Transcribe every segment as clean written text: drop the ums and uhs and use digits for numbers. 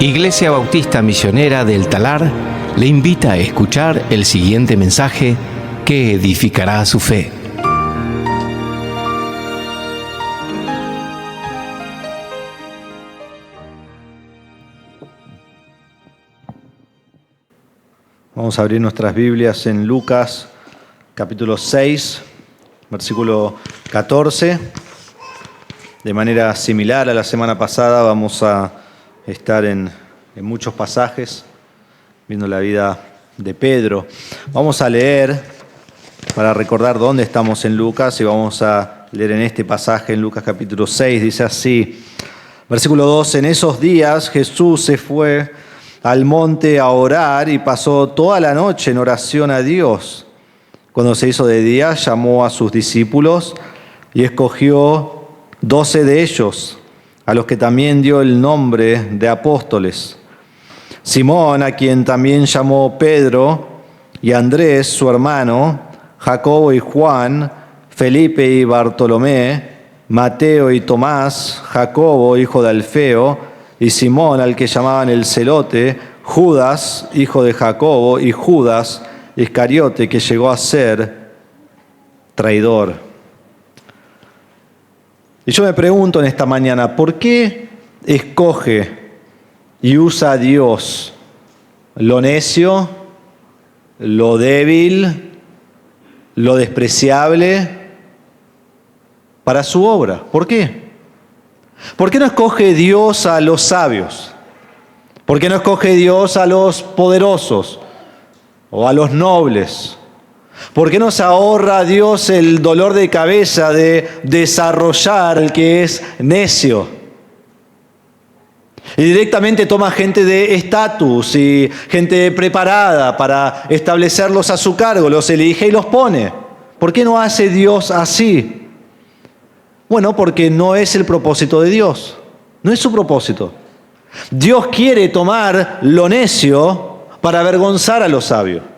Iglesia Bautista Misionera del Talar le invita a escuchar el siguiente mensaje que edificará su fe. Vamos a abrir nuestras Biblias en Lucas capítulo 6, versículo 14. De manera similar a la semana pasada vamos a estar en muchos pasajes viendo la vida de Pedro. Vamos a leer para recordar dónde estamos en Lucas y vamos a leer en este pasaje en Lucas capítulo 6. Dice así, versículo 2: En esos días Jesús se fue al monte a orar y pasó toda la noche en oración a Dios. Cuando se hizo de día, llamó a sus discípulos y escogió 12 de ellos, a los que también dio el nombre de apóstoles: Simón, a quien también llamó Pedro, y Andrés, su hermano, Jacobo y Juan, Felipe y Bartolomé, Mateo y Tomás, Jacobo, hijo de Alfeo, y Simón, al que llamaban el Celote, Judas, hijo de Jacobo, y Judas Iscariote, que llegó a ser traidor. Y yo me pregunto en esta mañana, ¿por qué escoge y usa a Dios lo necio, lo débil, lo despreciable para su obra? ¿Por qué? ¿Por qué no escoge Dios a los sabios? ¿Por qué no escoge Dios a los poderosos o a los nobles? ¿Por qué no se ahorra a Dios el dolor de cabeza de desarrollar el que es necio? Y directamente toma gente de estatus y gente preparada para establecerlos a su cargo, los elige y los pone. ¿Por qué no hace Dios así? Bueno, porque no es el propósito de Dios, no es su propósito. Dios quiere tomar lo necio para avergonzar a lo sabio.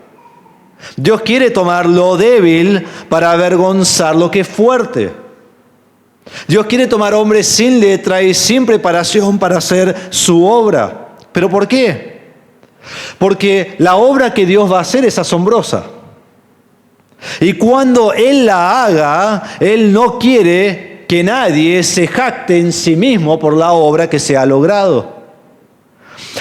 Dios quiere tomar lo débil para avergonzar lo que es fuerte. Dios quiere tomar hombres sin letra y sin preparación para hacer su obra. ¿Pero por qué? Porque la obra que Dios va a hacer es asombrosa. Y cuando Él la haga, Él no quiere que nadie se jacte en sí mismo por la obra que se ha logrado,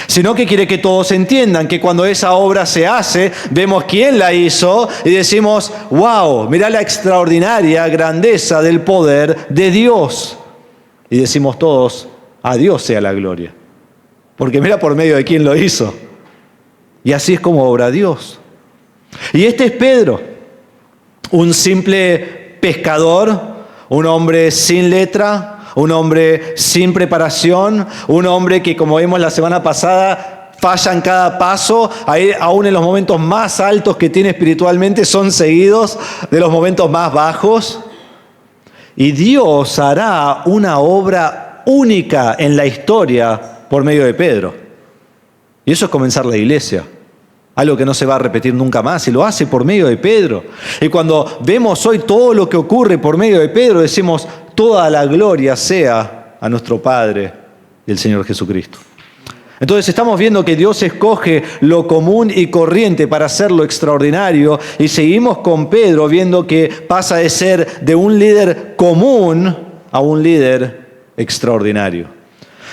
sino que quiere que todos entiendan que cuando esa obra se hace, vemos quién la hizo y decimos, wow, mirá la extraordinaria grandeza del poder de Dios. Y decimos todos, a Dios sea la gloria, porque mira por medio de quién lo hizo. Y así es como obra Dios. Y este es Pedro, un simple pescador, un hombre sin letra, un hombre sin preparación, un hombre que, como vimos la semana pasada, falla en cada paso, aún en los momentos más altos que tiene espiritualmente son seguidos de los momentos más bajos. Y Dios hará una obra única en la historia por medio de Pedro. Y eso es comenzar la iglesia. Algo que no se va a repetir nunca más, y lo hace por medio de Pedro. Y cuando vemos hoy todo lo que ocurre por medio de Pedro, decimos, toda la gloria sea a nuestro Padre y el Señor Jesucristo. Entonces estamos viendo que Dios escoge lo común y corriente para hacer lo extraordinario, y seguimos con Pedro viendo que pasa de ser de un líder común a un líder extraordinario.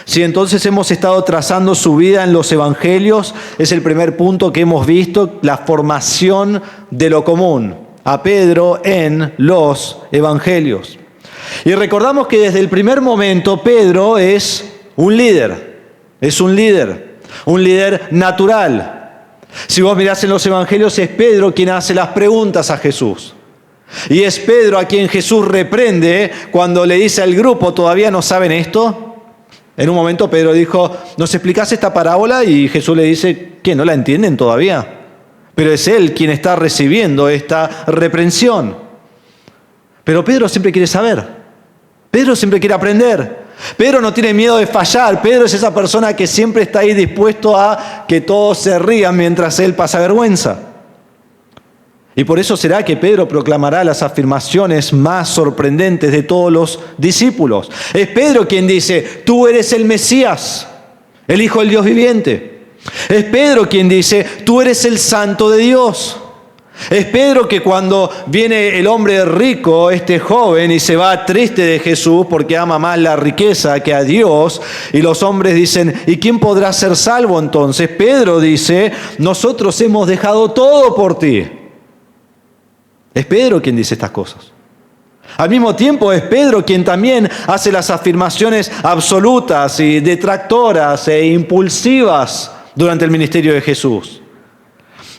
Si entonces hemos estado trazando su vida en los evangelios, es el primer punto que hemos visto, la formación de lo común, a Pedro en los evangelios. Y recordamos que desde el primer momento Pedro es un líder natural. Si vos mirás en los evangelios, es Pedro quien hace las preguntas a Jesús. Y es Pedro a quien Jesús reprende cuando le dice al grupo, ¿todavía no saben esto? En un momento Pedro dijo, ¿nos explicás esta parábola? Y Jesús le dice, ¿qué? ¿No la entienden todavía? Pero es él quien está recibiendo esta reprensión. Pero Pedro siempre quiere saber. Pedro siempre quiere aprender. Pedro no tiene miedo de fallar. Pedro es esa persona que siempre está ahí dispuesto a que todos se rían mientras él pasa vergüenza. Y por eso será que Pedro proclamará las afirmaciones más sorprendentes de todos los discípulos. Es Pedro quien dice, tú eres el Mesías, el Hijo del Dios viviente. Es Pedro quien dice, tú eres el Santo de Dios. Es Pedro que cuando viene el hombre rico, este joven, y se va triste de Jesús porque ama más la riqueza que a Dios, y los hombres dicen, ¿y quién podrá ser salvo entonces? Pedro dice, nosotros hemos dejado todo por ti. Es Pedro quien dice estas cosas. Al mismo tiempo es Pedro quien también hace las afirmaciones absolutas y detractoras e impulsivas durante el ministerio de Jesús.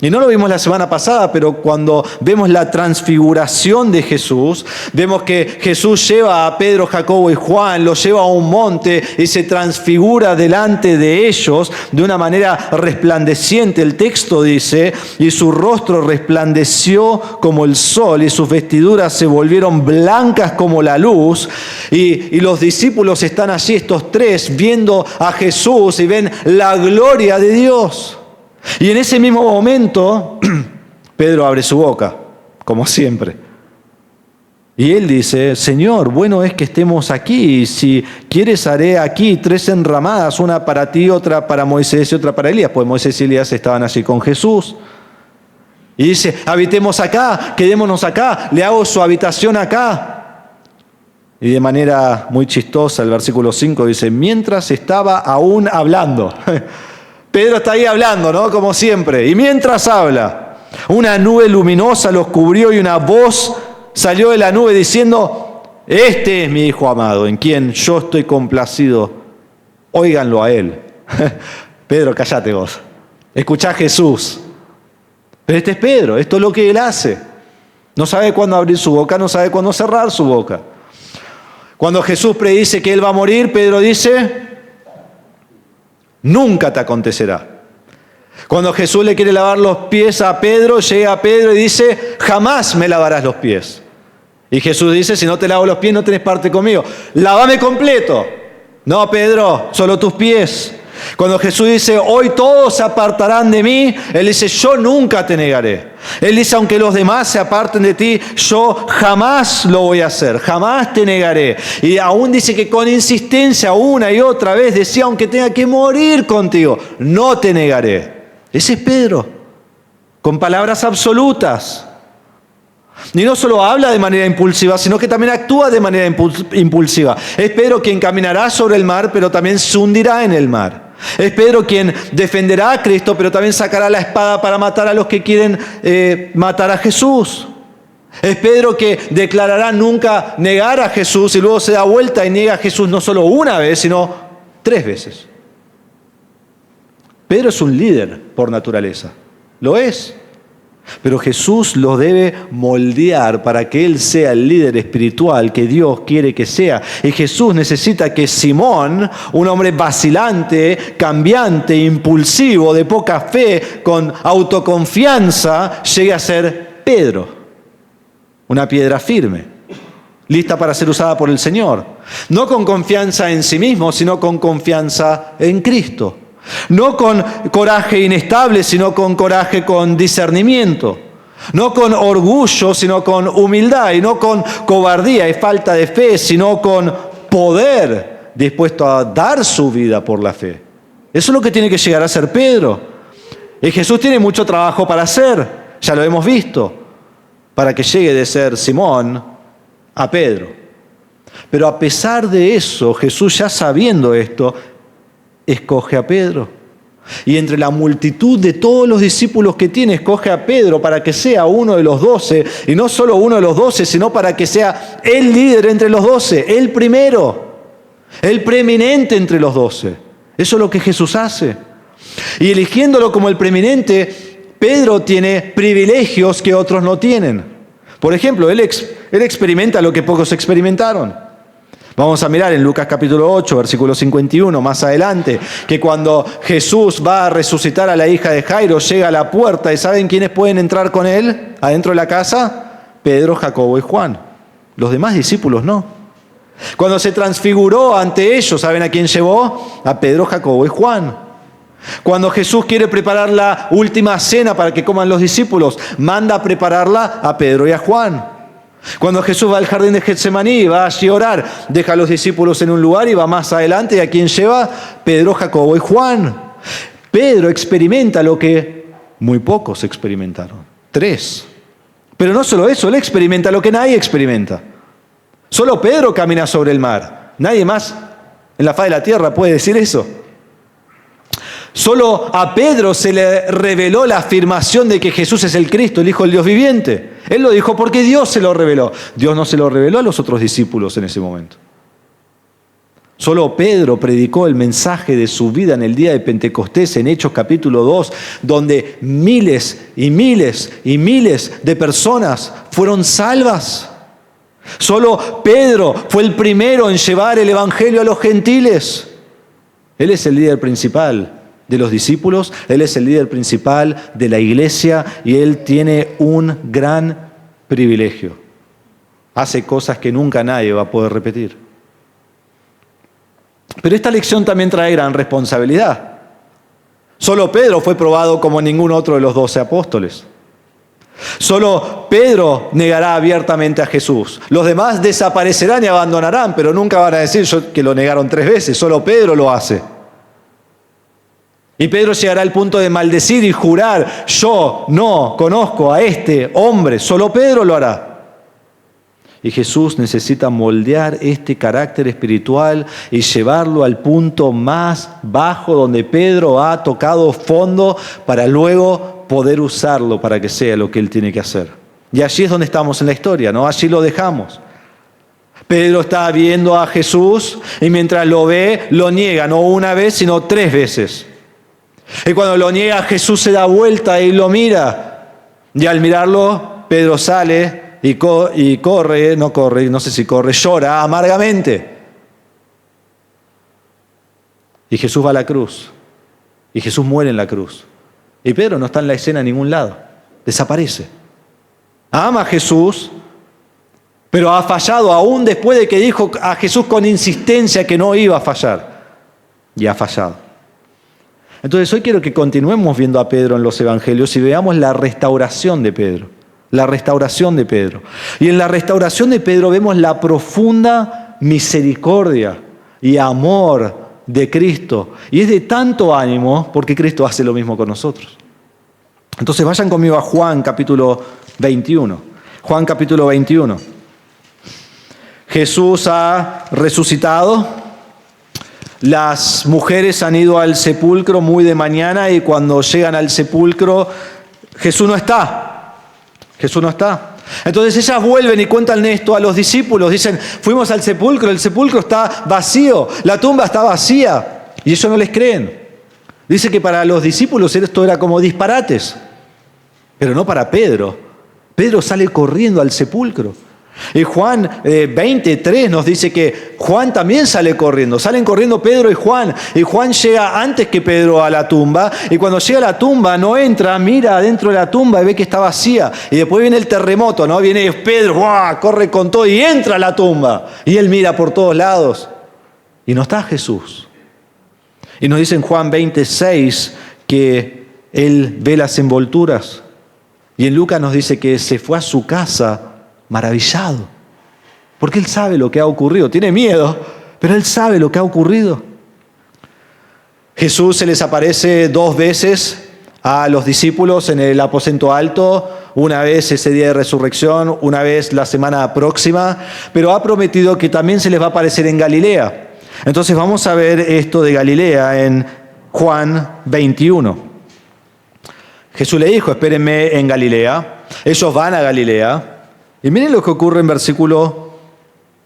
Y no lo vimos la semana pasada, pero cuando vemos la transfiguración de Jesús, vemos que Jesús lleva a Pedro, Jacobo y Juan, los lleva a un monte y se transfigura delante de ellos de una manera resplandeciente. El texto dice, y su rostro resplandeció como el sol y sus vestiduras se volvieron blancas como la luz. Y los discípulos están allí, estos tres, viendo a Jesús y ven la gloria de Dios. Y en ese mismo momento, Pedro abre su boca, como siempre. Y él dice, Señor, bueno es que estemos aquí. Y si quieres haré aquí 3 enramadas, una para ti, otra para Moisés y otra para Elías. Pues Moisés y Elías estaban allí con Jesús. Y dice, habitemos acá, quedémonos acá, le hago su habitación acá. Y de manera muy chistosa, el versículo 5 dice, mientras estaba aún hablando. Pedro está ahí hablando, ¿no? Como siempre. Y mientras habla, una nube luminosa los cubrió y una voz salió de la nube diciendo, este es mi Hijo amado, en quien yo estoy complacido. Óiganlo a él. Pedro, cállate vos. Escuchá a Jesús. Pero este es Pedro, esto es lo que él hace. No sabe cuándo abrir su boca, no sabe cuándo cerrar su boca. Cuando Jesús predice que él va a morir, Pedro dice, nunca te acontecerá. Cuando Jesús le quiere lavar los pies a Pedro, llega Pedro y dice, jamás me lavarás los pies. Y Jesús dice, si no te lavo los pies no tenés parte conmigo. Lávame completo. No, Pedro, solo tus pies. Cuando Jesús dice, hoy todos se apartarán de mí, Él dice, yo nunca te negaré. Él dice, aunque los demás se aparten de ti, yo jamás lo voy a hacer, jamás te negaré. Y aún dice que con insistencia una y otra vez decía, aunque tenga que morir contigo, no te negaré. Ese es Pedro, con palabras absolutas. Y no solo habla de manera impulsiva, sino que también actúa de manera impulsiva. Es Pedro quien caminará sobre el mar, pero también se hundirá en el mar. Es Pedro quien defenderá a Cristo, pero también sacará la espada para matar a los que quieren matar a Jesús. Es Pedro que declarará nunca negar a Jesús y luego se da vuelta y niega a Jesús no solo una vez, sino 3 veces. Pedro es un líder por naturaleza. Lo es. Pero Jesús lo debe moldear para que Él sea el líder espiritual que Dios quiere que sea. Y Jesús necesita que Simón, un hombre vacilante, cambiante, impulsivo, de poca fe, con autoconfianza, llegue a ser Pedro. Una piedra firme, lista para ser usada por el Señor. No con confianza en sí mismo, sino con confianza en Cristo. No con coraje inestable, sino con coraje con discernimiento. No con orgullo, sino con humildad. Y no con cobardía y falta de fe, sino con poder, dispuesto a dar su vida por la fe. Eso es lo que tiene que llegar a ser Pedro. Y Jesús tiene mucho trabajo para hacer, ya lo hemos visto, para que llegue de ser Simón a Pedro. Pero a pesar de eso, Jesús, ya sabiendo esto, escoge a Pedro. Y entre la multitud de todos los discípulos que tiene, escoge a Pedro para que sea uno de los 12. Y no solo uno de los 12, sino para que sea el líder entre los 12, el primero, el preeminente entre los 12. Eso es lo que Jesús hace. Y eligiéndolo como el preeminente, Pedro tiene privilegios que otros no tienen. Por ejemplo, él experimenta lo que pocos experimentaron. Vamos a mirar en Lucas capítulo 8, versículo 51, más adelante, que cuando Jesús va a resucitar a la hija de Jairo, llega a la puerta y ¿saben quiénes pueden entrar con él adentro de la casa? Pedro, Jacobo y Juan. Los demás discípulos no. Cuando se transfiguró ante ellos, ¿saben a quién llevó? A Pedro, Jacobo y Juan. Cuando Jesús quiere preparar la última cena para que coman los discípulos, manda a prepararla a Pedro y a Juan. Cuando Jesús va al jardín de Getsemaní, va allí a orar, deja a los discípulos en un lugar y va más adelante, y a quien lleva Pedro, Jacobo y Juan. Pedro experimenta lo que muy pocos experimentaron. 3. Pero no solo eso, él experimenta lo que nadie experimenta. Solo Pedro camina sobre el mar. Nadie más en la faz de la tierra puede decir eso. Solo a Pedro se le reveló la afirmación de que Jesús es el Cristo, el Hijo del Dios viviente. Él lo dijo porque Dios se lo reveló. Dios no se lo reveló a los otros discípulos en ese momento. Solo Pedro predicó el mensaje de su vida en el día de Pentecostés, en Hechos capítulo 2, donde miles y miles y miles de personas fueron salvas. Solo Pedro fue el primero en llevar el evangelio a los gentiles. Él es el líder principal de los discípulos, él es el líder principal de la iglesia y él tiene un gran privilegio. Hace cosas que nunca nadie va a poder repetir. Pero esta lección también trae gran responsabilidad. Solo Pedro fue probado como ningún otro de los 12 apóstoles. Solo Pedro negará abiertamente a Jesús. Los demás desaparecerán y abandonarán, pero nunca van a decir que lo negaron 3 veces. Solo Pedro lo hace. Y Pedro llegará al punto de maldecir y jurar: yo no conozco a este hombre. Solo Pedro lo hará. Y Jesús necesita moldear este carácter espiritual y llevarlo al punto más bajo donde Pedro ha tocado fondo para luego poder usarlo para que sea lo que él tiene que hacer. Y allí es donde estamos en la historia, ¿no? Allí lo dejamos. Pedro está viendo a Jesús y mientras lo ve, lo niega, no una vez, sino 3 veces. Y cuando lo niega, Jesús se da vuelta y lo mira. Y al mirarlo, Pedro sale y corre, no sé si corre, llora amargamente. Y Jesús va a la cruz. Y Jesús muere en la cruz. Y Pedro no está en la escena en ningún lado. Desaparece. Ama a Jesús, pero ha fallado aún después de que dijo a Jesús con insistencia que no iba a fallar. Y ha fallado. Entonces hoy quiero que continuemos viendo a Pedro en los evangelios y veamos la restauración de Pedro. La restauración de Pedro. Y en la restauración de Pedro vemos la profunda misericordia y amor de Cristo. Y es de tanto ánimo porque Cristo hace lo mismo con nosotros. Entonces vayan conmigo a Juan capítulo 21. Juan capítulo 21. Jesús ha resucitado. Las mujeres han ido al sepulcro muy de mañana y cuando llegan al sepulcro, Jesús no está. Jesús no está. Entonces ellas vuelven y cuentan esto a los discípulos. Dicen: fuimos al sepulcro, el sepulcro está vacío, la tumba está vacía. Y ellos no les creen. Dice que para los discípulos esto era como disparates. Pero no para Pedro. Pedro sale corriendo al sepulcro. Y Juan 23 nos dice que Juan también sale corriendo. Salen corriendo Pedro y Juan. Y Juan llega antes que Pedro a la tumba. Y cuando llega a la tumba no entra, mira adentro de la tumba y ve que está vacía. Y después viene el terremoto, ¿no? Viene Pedro, ¡buah!, corre con todo y entra a la tumba. Y él mira por todos lados. Y no está Jesús. Y nos dice en Juan 26 que él ve las envolturas. Y en Lucas nos dice que se fue a su casa maravillado, porque él sabe lo que ha ocurrido. Tiene miedo, pero él sabe lo que ha ocurrido. Jesús se les aparece 2 veces a los discípulos en el aposento alto, una vez ese día de resurrección, una vez la semana próxima, pero ha prometido que también se les va a aparecer en Galilea. Entonces vamos a ver esto de Galilea en Juan 21. Jesús le dijo: espérenme en Galilea. Ellos van a Galilea. Y miren lo que ocurre en versículo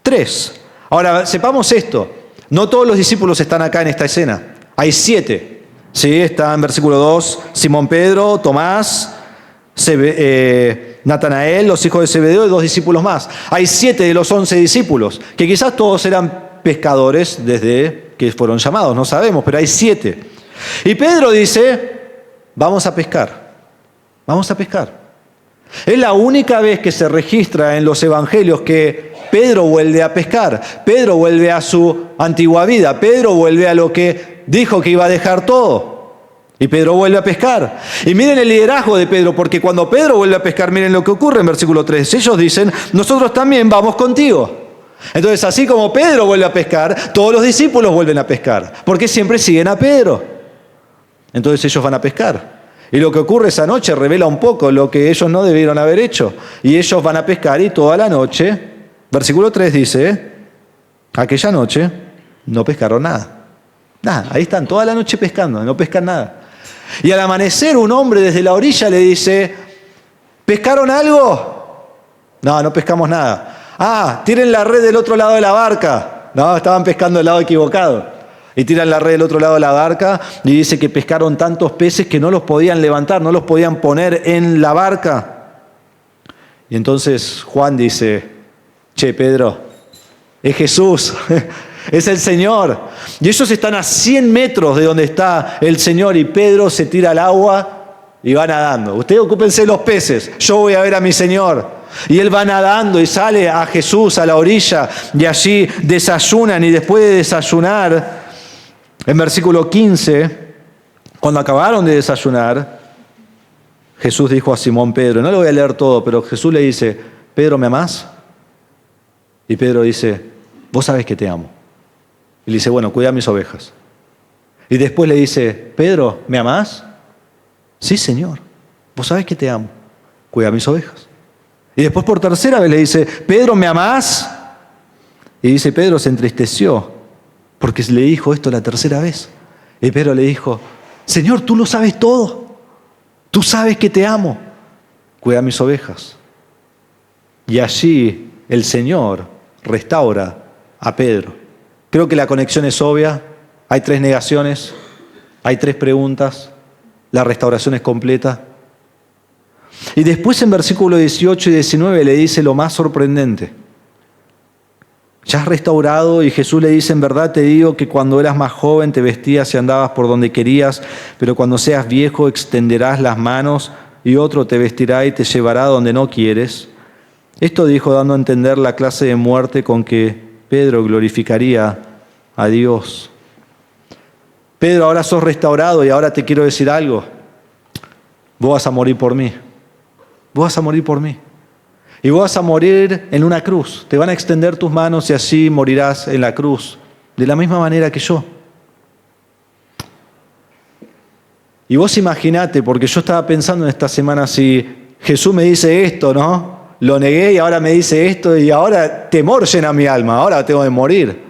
3. Ahora, sepamos esto. No todos los discípulos están acá en esta escena. Hay 7. ¿Sí? Está en versículo 2 Simón Pedro, Tomás, Natanael, los hijos de Zebedeo y 2 discípulos más. Hay 7 de los 11 discípulos, que quizás todos eran pescadores desde que fueron llamados, no sabemos, pero hay 7. Y Pedro dice: vamos a pescar. Vamos a pescar. Es la única vez que se registra en los evangelios que Pedro vuelve a pescar. Pedro vuelve a su antigua vida. Pedro vuelve a lo que dijo que iba a dejar todo. Y Pedro vuelve a pescar. Y miren el liderazgo de Pedro, porque cuando Pedro vuelve a pescar, miren lo que ocurre en versículo 3. Ellos dicen, nosotros también vamos contigo. Entonces, así como Pedro vuelve a pescar, todos los discípulos vuelven a pescar, porque siempre siguen a Pedro. Entonces ellos van a pescar. Y lo que ocurre esa noche revela un poco lo que ellos no debieron haber hecho. Y ellos van a pescar y toda la noche, versículo 3 dice, aquella noche no pescaron nada. Nada, ahí están toda la noche pescando, no pescan nada. Y al amanecer un hombre desde la orilla le dice, ¿pescaron algo? No, no pescamos nada. Ah, tiren la red del otro lado de la barca. No, estaban pescando del lado equivocado. Y tiran la red del otro lado de la barca y dice que pescaron tantos peces que no los podían levantar, no los podían poner en la barca. Y entonces Juan dice, che, Pedro, es Jesús, es el Señor. Y ellos están a 100 metros de donde está el Señor y Pedro se tira al agua y va nadando. Ustedes ocúpense de los peces, yo voy a ver a mi Señor. Y él va nadando y sale a Jesús a la orilla y allí desayunan y después de desayunar, en versículo 15, cuando acabaron de desayunar, Jesús dijo a Simón Pedro, no lo voy a leer todo, pero Jesús le dice, Pedro, ¿me amás? Y Pedro dice, vos sabés que te amo. Y le dice, bueno, cuida mis ovejas. Y después le dice, Pedro, ¿me amás? Sí, Señor, vos sabés que te amo, cuida mis ovejas. Y después por tercera vez le dice, Pedro, ¿me amás? Y dice, Pedro se entristeció porque le dijo esto la tercera vez. Y Pedro le dijo, Señor, tú lo sabes todo. Tú sabes que te amo. Cuida mis ovejas. Y allí el Señor restaura a Pedro. Creo que la conexión es obvia. Hay 3 negaciones, hay 3 preguntas. La restauración es completa. Y después en versículos 18 y 19 le dice lo más sorprendente. Ya has restaurado y Jesús le dice, en verdad te digo que cuando eras más joven te vestías y andabas por donde querías, pero cuando seas viejo extenderás las manos y otro te vestirá y te llevará donde no quieres. Esto dijo dando a entender la clase de muerte con que Pedro glorificaría a Dios. Pedro, ahora sos restaurado y ahora te quiero decir algo. Vos vas a morir por mí. Vos vas a morir por mí. Y vos vas a morir en una cruz. Te van a extender tus manos y así morirás en la cruz. De la misma manera que yo. Y vos imaginate, porque yo estaba pensando en esta semana, si Jesús me dice esto, ¿no? Lo negué y ahora me dice esto y ahora temor llena mi alma. Ahora tengo que morir.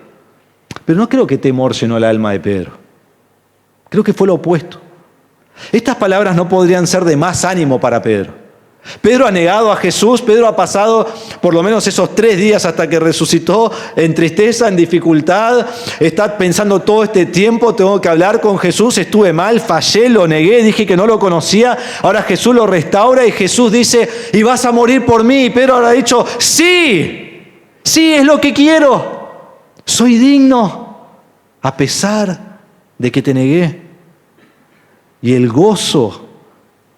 Pero no creo que temor llenó el alma de Pedro. Creo que fue lo opuesto. Estas palabras no podrían ser de más ánimo para Pedro. Pedro ha negado a Jesús, Pedro ha pasado por lo menos esos 3 días hasta que resucitó en tristeza, en dificultad, está pensando todo este tiempo, tengo que hablar con Jesús, estuve mal, fallé, lo negué, dije que no lo conocía, ahora Jesús lo restaura y Jesús dice, y vas a morir por mí, y Pedro habrá dicho, sí, es lo que quiero, soy digno, a pesar de que te negué. Y el gozo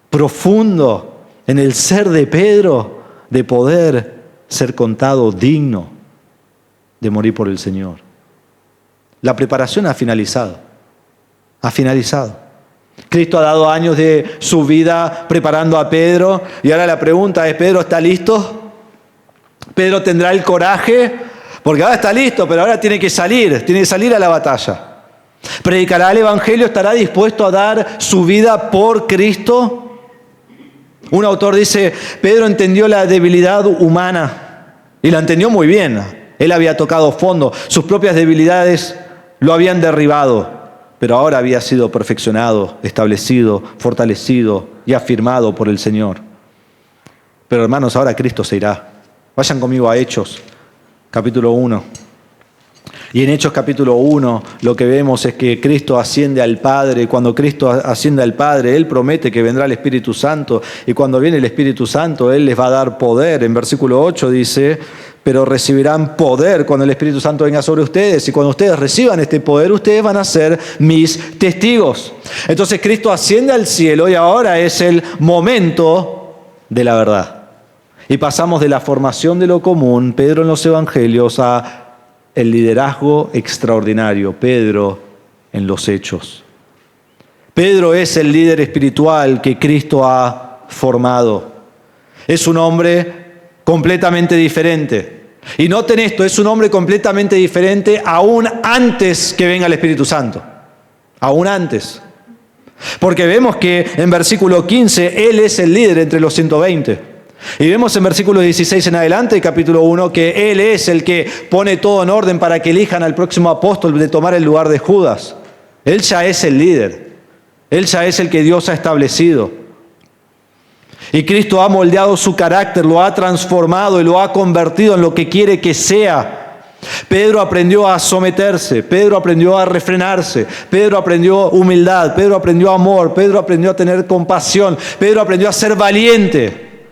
profundo en el ser de Pedro de poder ser contado digno de morir por el Señor. La preparación ha finalizado. Ha finalizado. Cristo ha dado años de su vida preparando a Pedro y ahora la pregunta es, ¿Pedro está listo? ¿Pedro tendrá el coraje? Porque ahora está listo, pero ahora tiene que salir a la batalla. ¿Predicará el Evangelio? ¿Estará dispuesto a dar su vida por Cristo? Un autor dice, Pedro entendió la debilidad humana y la entendió muy bien. Él había tocado fondo, sus propias debilidades lo habían derribado, pero ahora había sido perfeccionado, establecido, fortalecido y afirmado por el Señor. Pero hermanos, ahora Cristo se irá. Vayan conmigo a Hechos, capítulo 1. Y en Hechos capítulo 1 lo que vemos es que Cristo asciende al Padre. Cuando Cristo asciende al Padre, Él promete que vendrá el Espíritu Santo. Y cuando viene el Espíritu Santo, Él les va a dar poder. En versículo 8 dice, pero recibirán poder cuando el Espíritu Santo venga sobre ustedes. Y cuando ustedes reciban este poder, ustedes van a ser mis testigos. Entonces Cristo asciende al cielo y ahora es el momento de la verdad. Y pasamos de la formación de lo común, Pedro en los Evangelios, a el liderazgo extraordinario, Pedro en los Hechos. Pedro es el líder espiritual que Cristo ha formado. Es un hombre completamente diferente. Y noten esto, es un hombre completamente diferente aún antes que venga el Espíritu Santo. Aún antes. Porque vemos que en versículo 15, Él es el líder entre los 120. Y vemos en versículo 16 en adelante, capítulo 1, que Él es el que pone todo en orden para que elijan al próximo apóstol de tomar el lugar de Judas. Él ya es el líder. Él ya es el que Dios ha establecido. Y Cristo ha moldeado su carácter, lo ha transformado y lo ha convertido en lo que quiere que sea. Pedro aprendió a someterse, Pedro aprendió a refrenarse, Pedro aprendió humildad, Pedro aprendió amor, Pedro aprendió a tener compasión, Pedro aprendió a ser valiente.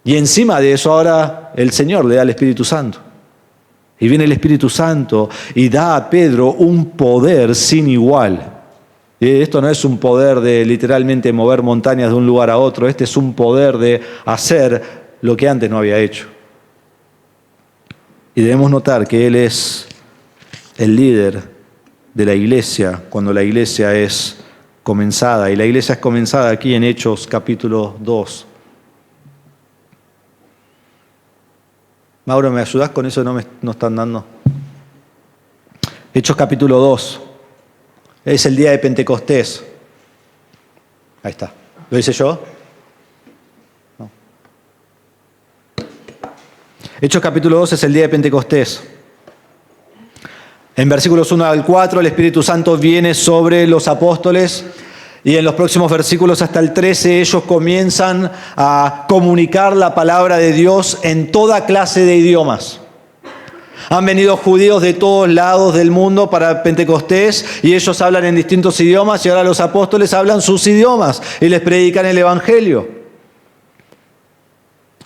Y encima de eso ahora el Señor le da el Espíritu Santo. Y viene el Espíritu Santo y da a Pedro un poder sin igual. Y esto no es un poder de literalmente mover montañas de un lugar a otro. Este es un poder de hacer lo que antes no había hecho. Y debemos notar que Él es el líder de la iglesia cuando la iglesia es comenzada. Y la iglesia es comenzada aquí en Hechos capítulo 2. Mauro, ¿me ayudás con eso? No están dando. Hechos capítulo 2. Es el día de Pentecostés. Ahí está. ¿Lo hice yo? No. Hechos capítulo 2 es el día de Pentecostés. En versículos 1 al 4 el Espíritu Santo viene sobre los apóstoles. Y en los próximos versículos hasta el 13 ellos comienzan a comunicar la palabra de Dios en toda clase de idiomas. Han venido judíos de todos lados del mundo para Pentecostés y ellos hablan en distintos idiomas y ahora los apóstoles hablan sus idiomas y les predican el Evangelio.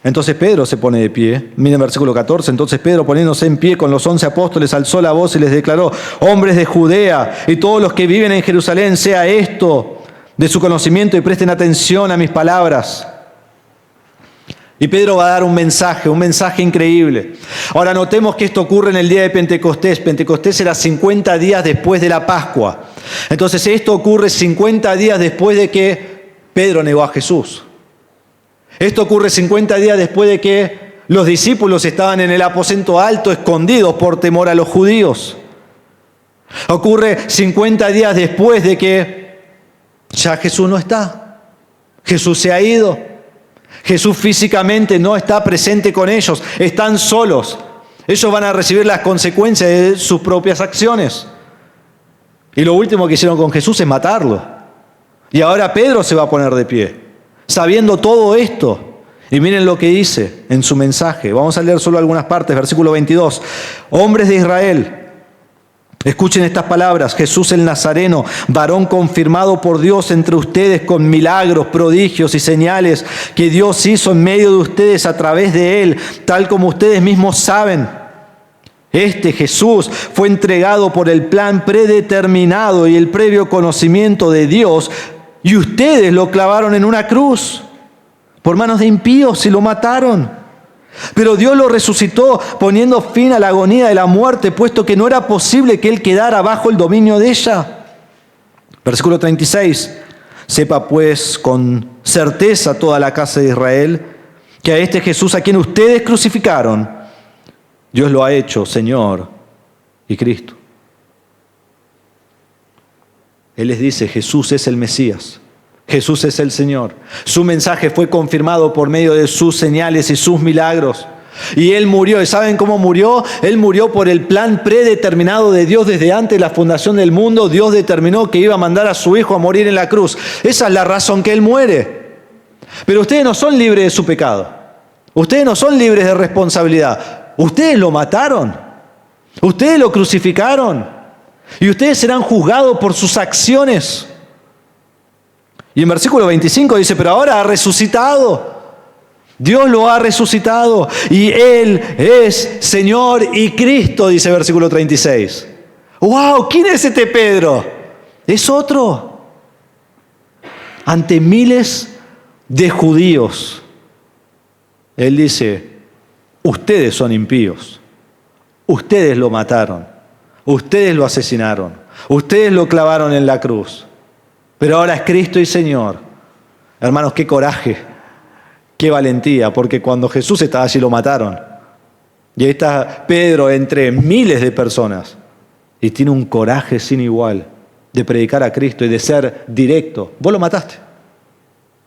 Entonces Pedro se pone de pie. Miren versículo 14. Entonces Pedro, poniéndose en pie con los 11 apóstoles, alzó la voz y les declaró: hombres de Judea y todos los que viven en Jerusalén, sea esto de su conocimiento y presten atención a mis palabras. Y Pedro va a dar un mensaje increíble. Ahora notemos que esto ocurre en el día de Pentecostés. Pentecostés era 50 días después de la Pascua. Entonces esto ocurre 50 días después de que Pedro negó a Jesús. Esto ocurre 50 días después de que los discípulos estaban en el aposento alto escondidos por temor a los judíos. Ocurre 50 días después de que ya Jesús no está. Jesús se ha ido. Jesús físicamente no está presente con ellos. Están solos. Ellos van a recibir las consecuencias de sus propias acciones. Y lo último que hicieron con Jesús es matarlo. Y ahora Pedro se va a poner de pie, sabiendo todo esto. Y miren lo que dice en su mensaje. Vamos a leer solo algunas partes. Versículo 22. Hombres de Israel, escuchen estas palabras. Jesús el Nazareno, varón confirmado por Dios entre ustedes con milagros, prodigios y señales que Dios hizo en medio de ustedes a través de Él, tal como ustedes mismos saben. Este Jesús fue entregado por el plan predeterminado y el previo conocimiento de Dios, y ustedes lo clavaron en una cruz por manos de impíos y lo mataron. Pero Dios lo resucitó poniendo fin a la agonía de la muerte, puesto que no era posible que Él quedara bajo el dominio de ella. Versículo 36. Sepa pues con certeza toda la casa de Israel que a este Jesús a quien ustedes crucificaron, Dios lo ha hecho Señor y Cristo. Él les dice: Jesús es el Mesías. Jesús es el Señor. Su mensaje fue confirmado por medio de sus señales y sus milagros. Y Él murió. ¿Y saben cómo murió? Él murió por el plan predeterminado de Dios desde antes de la fundación del mundo. Dios determinó que iba a mandar a su Hijo a morir en la cruz. Esa es la razón que Él muere. Pero ustedes no son libres de su pecado. Ustedes no son libres de responsabilidad. Ustedes lo mataron. Ustedes lo crucificaron. Y ustedes serán juzgados por sus acciones. Y en versículo 25 dice: pero ahora ha resucitado. Dios lo ha resucitado. Y Él es Señor y Cristo, dice versículo 36. ¡Wow! ¿Quién es este Pedro? Es otro. Ante miles de judíos, Él dice: ustedes son impíos. Ustedes lo mataron. Ustedes lo asesinaron. Ustedes lo clavaron en la cruz. pero ahora es Cristo y Señor. Hermanos, qué coraje, qué valentía, porque cuando Jesús estaba allí lo mataron. Y ahí está Pedro entre miles de personas y tiene un coraje sin igual de predicar a Cristo y de ser directo. Vos lo mataste.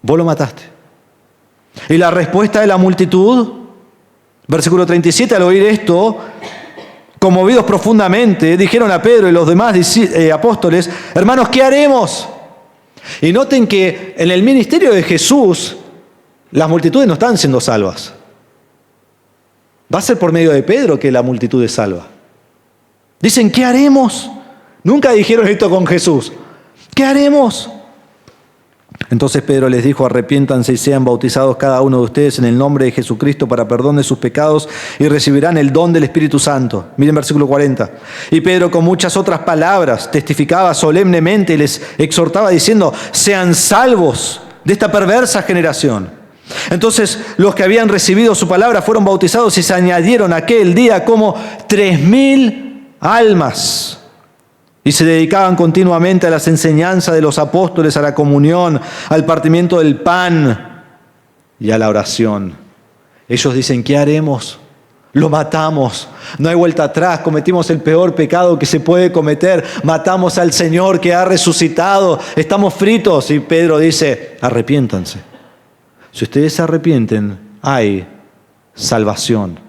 Vos lo mataste. Y la respuesta de la multitud, versículo 37, al oír esto, conmovidos profundamente, dijeron a Pedro y los demás apóstoles: hermanos, ¿qué haremos? Y noten que en el ministerio de Jesús, las multitudes no están siendo salvas. Va a ser por medio de Pedro que la multitud es salva. Dicen, ¿qué haremos? Nunca dijeron esto con Jesús. ¿Qué haremos? Entonces Pedro les dijo: arrepiéntanse y sean bautizados cada uno de ustedes en el nombre de Jesucristo para perdón de sus pecados y recibirán el don del Espíritu Santo. Miren versículo 40. Y Pedro con muchas otras palabras testificaba solemnemente y les exhortaba diciendo: sean salvos de esta perversa generación. Entonces los que habían recibido su palabra fueron bautizados y se añadieron aquel día como 3,000 almas. Y se dedicaban continuamente a las enseñanzas de los apóstoles, a la comunión, al partimiento del pan y a la oración. Ellos dicen, ¿qué haremos? Lo matamos. No hay vuelta atrás. Cometimos el peor pecado que se puede cometer. Matamos al Señor que ha resucitado. Estamos fritos. Y Pedro dice, arrepiéntanse. Si ustedes se arrepienten, hay salvación.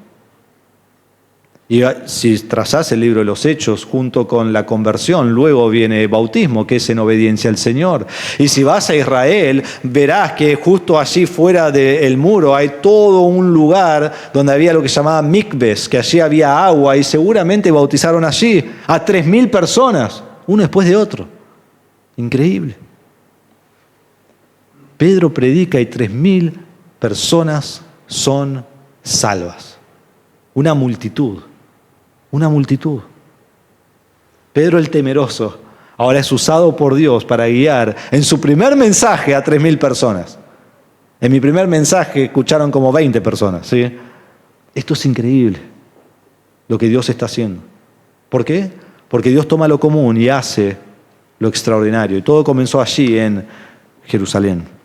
Y si trazás el libro de los Hechos junto con la conversión, luego viene bautismo, que es en obediencia al Señor. Y si vas a Israel, verás que justo allí fuera del muro hay todo un lugar donde había lo que se llamaba mikves, que allí había agua y seguramente bautizaron allí a 3,000 personas, uno después de otro. Increíble. Pedro predica y 3,000 personas son salvas. Una multitud. Una multitud. Pedro el temeroso ahora es usado por Dios para guiar en su primer mensaje a 3,000 personas. En mi primer mensaje escucharon como 20 personas, ¿sí? Esto es increíble lo que Dios está haciendo. ¿Por qué? Porque Dios toma lo común y hace lo extraordinario. Y todo comenzó allí en Jerusalén.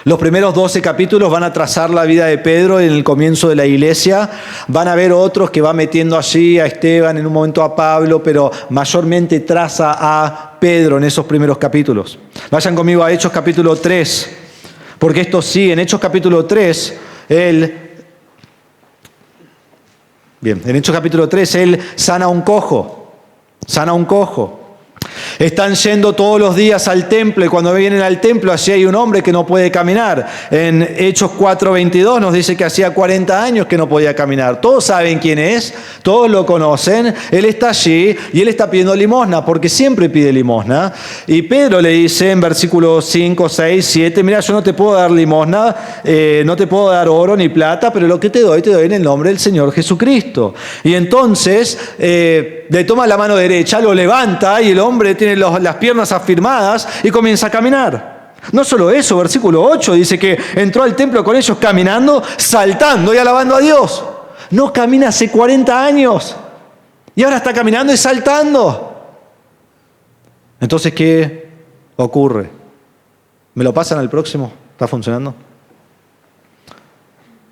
Los primeros 12 capítulos van a trazar la vida de Pedro en el comienzo de la iglesia. Van a haber otros que va metiendo allí a Esteban, en un momento a Pablo, pero mayormente traza a Pedro en esos primeros capítulos. Vayan conmigo a Hechos capítulo 3, porque esto sí, en Hechos capítulo 3, en Hechos capítulo 3, él sana a un cojo. Están yendo todos los días al templo y cuando vienen al templo allí hay un hombre que no puede caminar. En Hechos 4:22 nos dice que hacía 40 años que no podía caminar. Todos saben quién es, todos lo conocen. Él está allí y él está pidiendo limosna porque siempre pide limosna. Y Pedro le dice en versículos 5, 6, 7, mira, yo no te puedo dar limosna, no te puedo dar oro ni plata, pero lo que te doy en el nombre del Señor Jesucristo. Y entonces le toma la mano derecha, lo levanta y el hombre tiene las piernas afirmadas y comienza a caminar. No solo eso, versículo 8 dice que entró al templo con ellos caminando, saltando y alabando a Dios. No camina hace 40 años y ahora está caminando y saltando. Entonces, ¿qué ocurre? ¿Me lo pasan al próximo? ¿Está funcionando?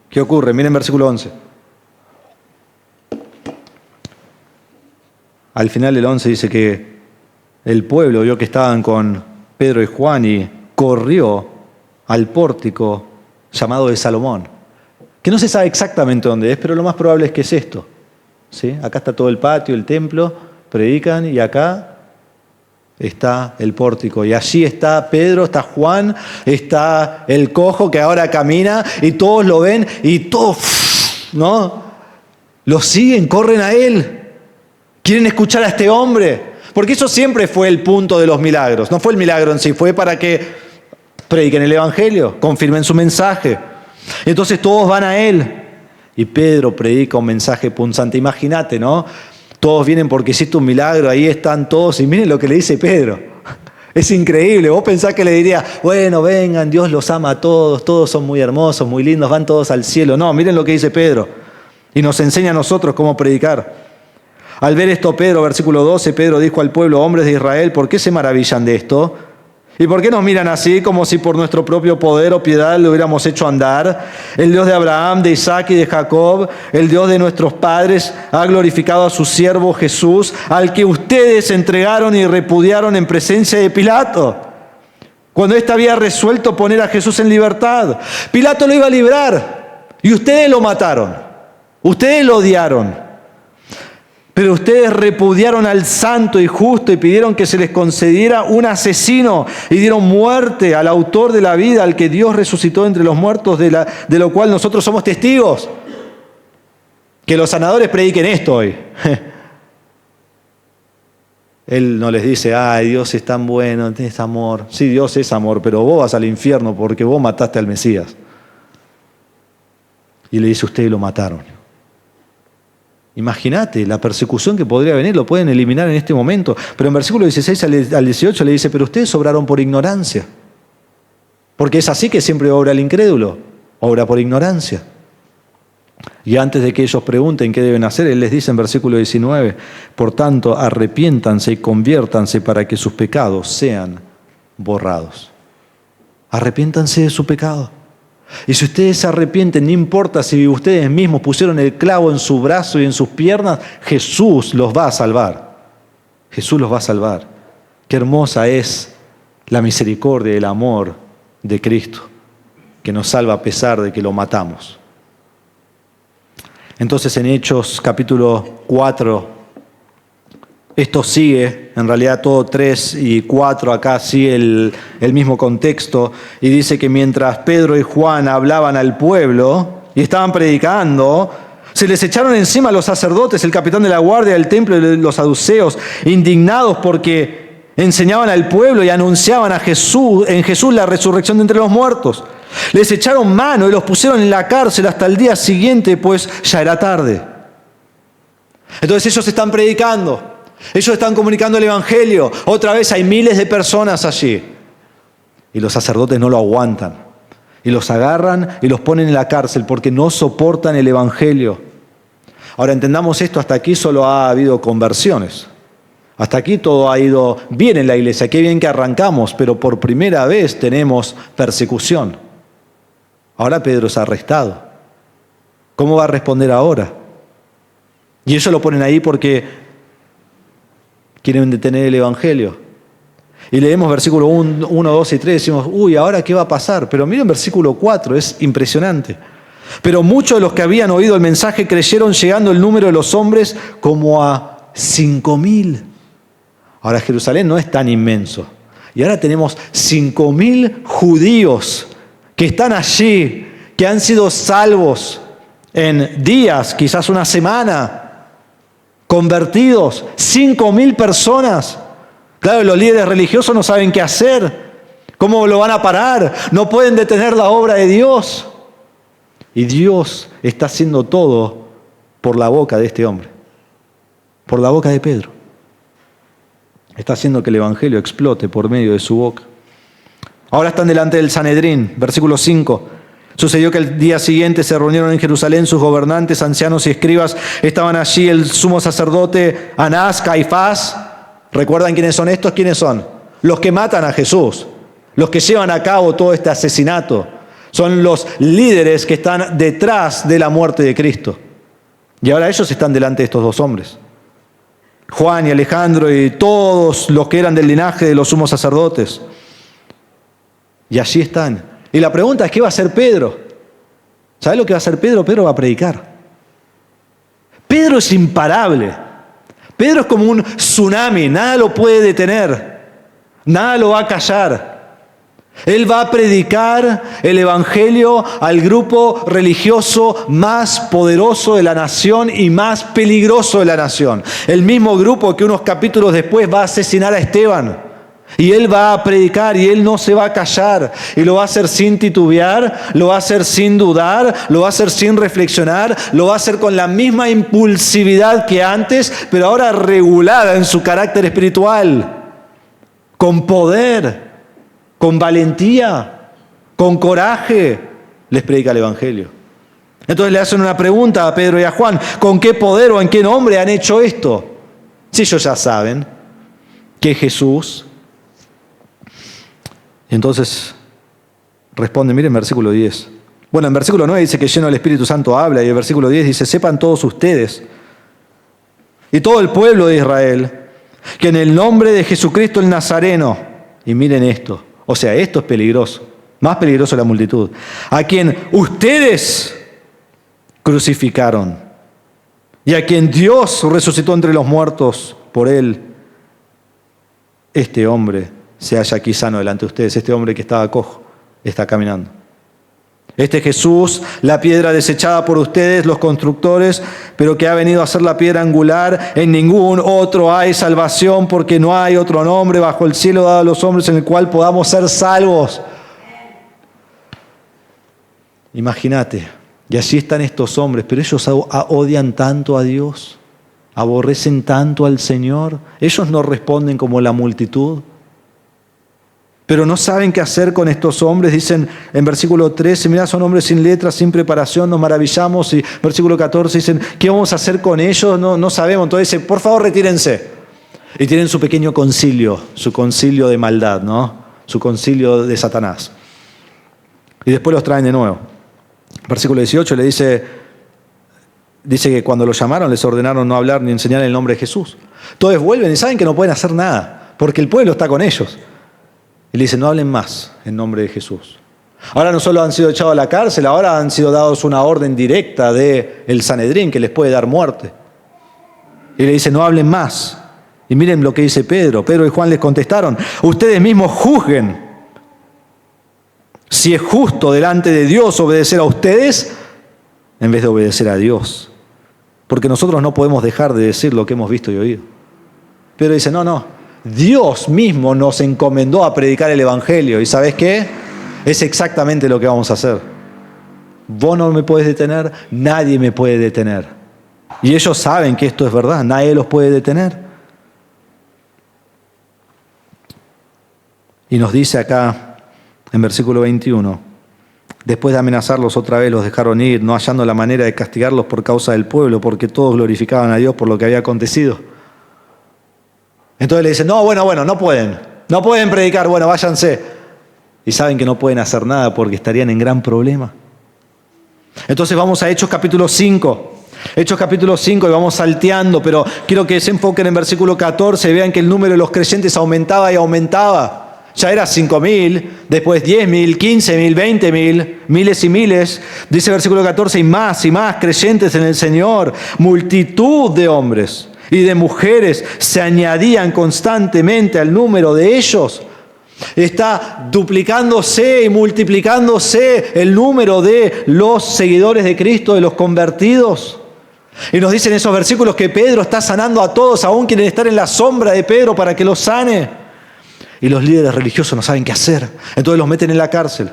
¿Qué ocurre? Miren versículo 11. Al final del 11 dice que el pueblo vio que estaban con Pedro y Juan y corrió al pórtico llamado de Salomón, que no se sabe exactamente dónde es, pero lo más probable es que es esto. ¿Sí? Acá está todo el patio, el templo, predican y acá está el pórtico. Y allí está Pedro, está Juan, está el cojo que ahora camina y todos lo ven y todos, ¿no? Lo siguen, corren a él. Quieren escuchar a este hombre. Porque eso siempre fue el punto de los milagros. No fue el milagro en sí, fue para que prediquen el evangelio, confirmen su mensaje. Entonces todos van a él. Y Pedro predica un mensaje punzante. Imagínate, ¿no? Todos vienen porque hiciste un milagro, ahí están todos. Y miren lo que le dice Pedro. Es increíble. Vos pensás que le diría, bueno, vengan, Dios los ama a todos, todos son muy hermosos, muy lindos, van todos al cielo. No, miren lo que dice Pedro. Y nos enseña a nosotros cómo predicar. Al ver esto, Pedro, versículo 12, Pedro dijo al pueblo, hombres de Israel, ¿por qué se maravillan de esto? ¿Y por qué nos miran así, como si por nuestro propio poder o piedad lo hubiéramos hecho andar? El Dios de Abraham, de Isaac y de Jacob, el Dios de nuestros padres, ha glorificado a su siervo Jesús, al que ustedes entregaron y repudiaron en presencia de Pilato, cuando éste había resuelto poner a Jesús en libertad. Pilato lo iba a librar y ustedes lo mataron, ustedes lo odiaron. Pero ustedes repudiaron al santo y justo y pidieron que se les concediera un asesino y dieron muerte al autor de la vida, al que Dios resucitó entre los muertos, de lo cual nosotros somos testigos. Que los sanadores prediquen esto hoy. Él no les dice, ay, Dios es tan bueno, es amor. Sí, Dios es amor, pero vos vas al infierno porque vos mataste al Mesías. Y le dice, ustedes lo mataron. Imagínate la persecución que podría venir, lo pueden eliminar en este momento. Pero en versículo 16 al 18 le dice, pero ustedes obraron por ignorancia. Porque es así que siempre obra el incrédulo, obra por ignorancia. Y antes de que ellos pregunten qué deben hacer, Él les dice en versículo 19, por tanto, arrepiéntanse y conviértanse para que sus pecados sean borrados. Arrepiéntanse de su pecado. Y si ustedes se arrepienten, no importa si ustedes mismos pusieron el clavo en su brazo y en sus piernas, Jesús los va a salvar. Jesús los va a salvar. Qué hermosa es la misericordia y el amor de Cristo, que nos salva a pesar de que lo matamos. Entonces en Hechos capítulo 4, esto sigue, en realidad todo 3 y 4 acá sigue el mismo contexto, y dice que mientras Pedro y Juan hablaban al pueblo y estaban predicando, se les echaron encima los sacerdotes, el capitán de la guardia del templo y los saduceos, indignados porque enseñaban al pueblo y anunciaban en Jesús la resurrección de entre los muertos. Les echaron mano y los pusieron en la cárcel hasta el día siguiente, pues ya era tarde. Entonces ellos están predicando. Ellos están comunicando el Evangelio. Otra vez hay miles de personas allí. Y los sacerdotes no lo aguantan. Y los agarran y los ponen en la cárcel porque no soportan el Evangelio. Ahora entendamos esto, hasta aquí solo ha habido conversiones. Hasta aquí todo ha ido bien en la iglesia. Qué bien que arrancamos, pero por primera vez tenemos persecución. Ahora Pedro es arrestado. ¿Cómo va a responder ahora? Y ellos lo ponen ahí porque quieren detener el Evangelio. Y leemos versículos 1, 2 y 3, decimos, uy, ¿ahora qué va a pasar? Pero miren versículo 4, es impresionante. Pero muchos de los que habían oído el mensaje creyeron, llegando el número de los hombres como a 5,000. Ahora Jerusalén no es tan inmenso. Y ahora tenemos 5,000 judíos que están allí, que han sido salvos en días, quizás una semana, convertidos, 5,000 personas. Claro, los líderes religiosos no saben qué hacer. ¿Cómo lo van a parar? No pueden detener la obra de Dios. Y Dios está haciendo todo por la boca de este hombre, por la boca de Pedro. Está haciendo que el Evangelio explote por medio de su boca. Ahora están delante del Sanedrín, versículo 5. Sucedió que el día siguiente se reunieron en Jerusalén sus gobernantes, ancianos y escribas. Estaban allí el sumo sacerdote Anás, Caifás. ¿Recuerdan quiénes son estos? ¿Quiénes son? Los que matan a Jesús, los que llevan a cabo todo este asesinato. Son los líderes que están detrás de la muerte de Cristo. Y ahora ellos están delante de estos dos hombres. Juan y Alejandro y todos los que eran del linaje de los sumos sacerdotes. Y allí están. Y la pregunta es, ¿qué va a hacer Pedro? ¿Sabes lo que va a hacer Pedro? Pedro va a predicar. Pedro es imparable. Pedro es como un tsunami, nada lo puede detener, nada lo va a callar. Él va a predicar el Evangelio al grupo religioso más poderoso de la nación y más peligroso de la nación. El mismo grupo que unos capítulos después va a asesinar a Esteban. Y él va a predicar y él no se va a callar. Y lo va a hacer sin titubear, lo va a hacer sin dudar, lo va a hacer sin reflexionar, lo va a hacer con la misma impulsividad que antes, pero ahora regulada en su carácter espiritual, con poder, con valentía, con coraje, les predica el Evangelio. Entonces le hacen una pregunta a Pedro y a Juan: ¿con qué poder o en qué nombre han hecho esto? Si ellos ya saben que Jesús Y entonces responde, miren versículo 10. Bueno, en versículo 9 dice que lleno del Espíritu Santo habla, y el versículo 10 dice, sepan todos ustedes y todo el pueblo de Israel que en el nombre de Jesucristo el Nazareno, y miren esto, o sea, esto es peligroso, más peligroso la multitud, a quien ustedes crucificaron y a quien Dios resucitó entre los muertos por él, este hombre se halla aquí sano delante de ustedes, este hombre que estaba cojo, está caminando. Este Jesús, la piedra desechada por ustedes, los constructores, pero que ha venido a ser la piedra angular, en ningún otro hay salvación, porque no hay otro nombre bajo el cielo dado a los hombres en el cual podamos ser salvos. Imagínate, y allí están estos hombres, pero ellos odian tanto a Dios, aborrecen tanto al Señor, ellos no responden como la multitud. Pero no saben qué hacer con estos hombres. Dicen en versículo 13, mira, son hombres sin letras, sin preparación, nos maravillamos. Y versículo 14 dicen, ¿qué vamos a hacer con ellos? No sabemos. Entonces dicen, por favor, retírense. Y tienen su pequeño concilio, su concilio de maldad, ¿no? Su concilio de Satanás. Y después los traen de nuevo. Versículo 18 le dice que cuando los llamaron les ordenaron no hablar ni enseñar el nombre de Jesús. Entonces vuelven y saben que no pueden hacer nada, porque el pueblo está con ellos. Y le dicen, no hablen más en nombre de Jesús. Ahora no solo han sido echados a la cárcel, ahora han sido dados una orden directa del Sanedrín que les puede dar muerte. Y le dicen, no hablen más. Y miren lo que dice Pedro. Pedro y Juan les contestaron, ustedes mismos juzguen si es justo delante de Dios obedecer a ustedes en vez de obedecer a Dios. Porque nosotros no podemos dejar de decir lo que hemos visto y oído. Pedro dice, no. Dios mismo nos encomendó a predicar el Evangelio. ¿Y sabes qué? Es exactamente lo que vamos a hacer. Vos no me puedes detener, nadie me puede detener. Y ellos saben que esto es verdad, nadie los puede detener. Y nos dice acá, en versículo 21, después de amenazarlos otra vez, los dejaron ir, no hallando la manera de castigarlos por causa del pueblo, porque todos glorificaban a Dios por lo que había acontecido. Entonces le dicen, no pueden predicar, bueno, váyanse. Y saben que no pueden hacer nada porque estarían en gran problema. Entonces vamos a Hechos capítulo 5. Hechos capítulo 5 y vamos salteando, pero quiero que se enfoquen en versículo 14 y vean que el número de los creyentes aumentaba y aumentaba. Ya era 5.000, después 10.000, 15.000, 20.000, miles y miles. Dice versículo 14, y más creyentes en el Señor, multitud de hombres y de mujeres se añadían constantemente al número de ellos. Está duplicándose y multiplicándose el número de los seguidores de Cristo, de los convertidos. Y nos dicen esos versículos que Pedro está sanando a todos, aún quieren estar en la sombra de Pedro para que los sane. Y los líderes religiosos no saben qué hacer, entonces los meten en la cárcel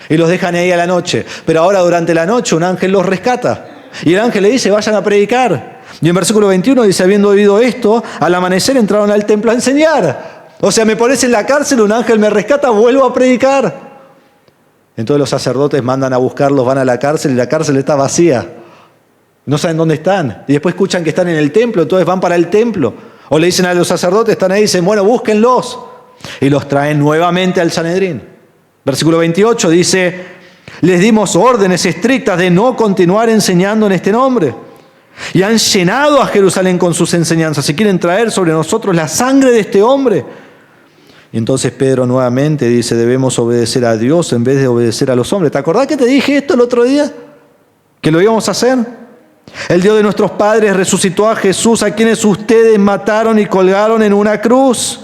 y los dejan ahí a la noche. Pero ahora durante la noche un ángel los rescata y el ángel le dice, vayan a predicar. Y en versículo 21 dice, habiendo oído esto, al amanecer entraron al templo a enseñar. O sea, me pones en la cárcel, un ángel me rescata, vuelvo a predicar. Entonces los sacerdotes mandan a buscarlos, van a la cárcel y la cárcel está vacía. No saben dónde están. Y después escuchan que están en el templo, entonces van para el templo. O le dicen a los sacerdotes, están ahí, dicen, bueno, búsquenlos. Y los traen nuevamente al Sanedrín. Versículo 28 dice, les dimos órdenes estrictas de no continuar enseñando en este nombre. Y han llenado a Jerusalén con sus enseñanzas y quieren traer sobre nosotros la sangre de este hombre. Y entonces Pedro nuevamente dice, debemos obedecer a Dios en vez de obedecer a los hombres. ¿Te acordás que te dije esto el otro día? ¿Que lo íbamos a hacer? El Dios de nuestros padres resucitó a Jesús, a quienes ustedes mataron y colgaron en una cruz.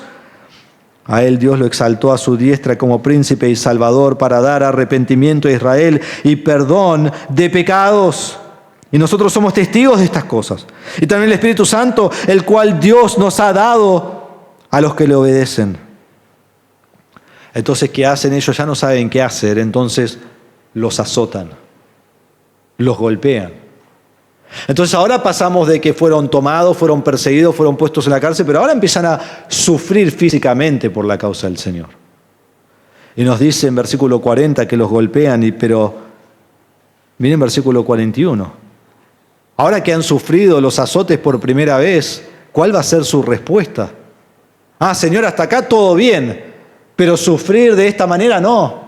A él Dios lo exaltó a su diestra como príncipe y salvador para dar arrepentimiento a Israel y perdón de pecados. Y nosotros somos testigos de estas cosas. Y también el Espíritu Santo, el cual Dios nos ha dado a los que le obedecen. Entonces, ¿qué hacen? Ellos ya no saben qué hacer, entonces los azotan, los golpean. Entonces ahora pasamos de que fueron tomados, fueron perseguidos, fueron puestos en la cárcel, pero ahora empiezan a sufrir físicamente por la causa del Señor. Y nos dice en versículo 40 que los golpean, pero miren versículo 41. Ahora que han sufrido los azotes por primera vez, ¿cuál va a ser su respuesta? Señor, hasta acá todo bien, pero sufrir de esta manera no.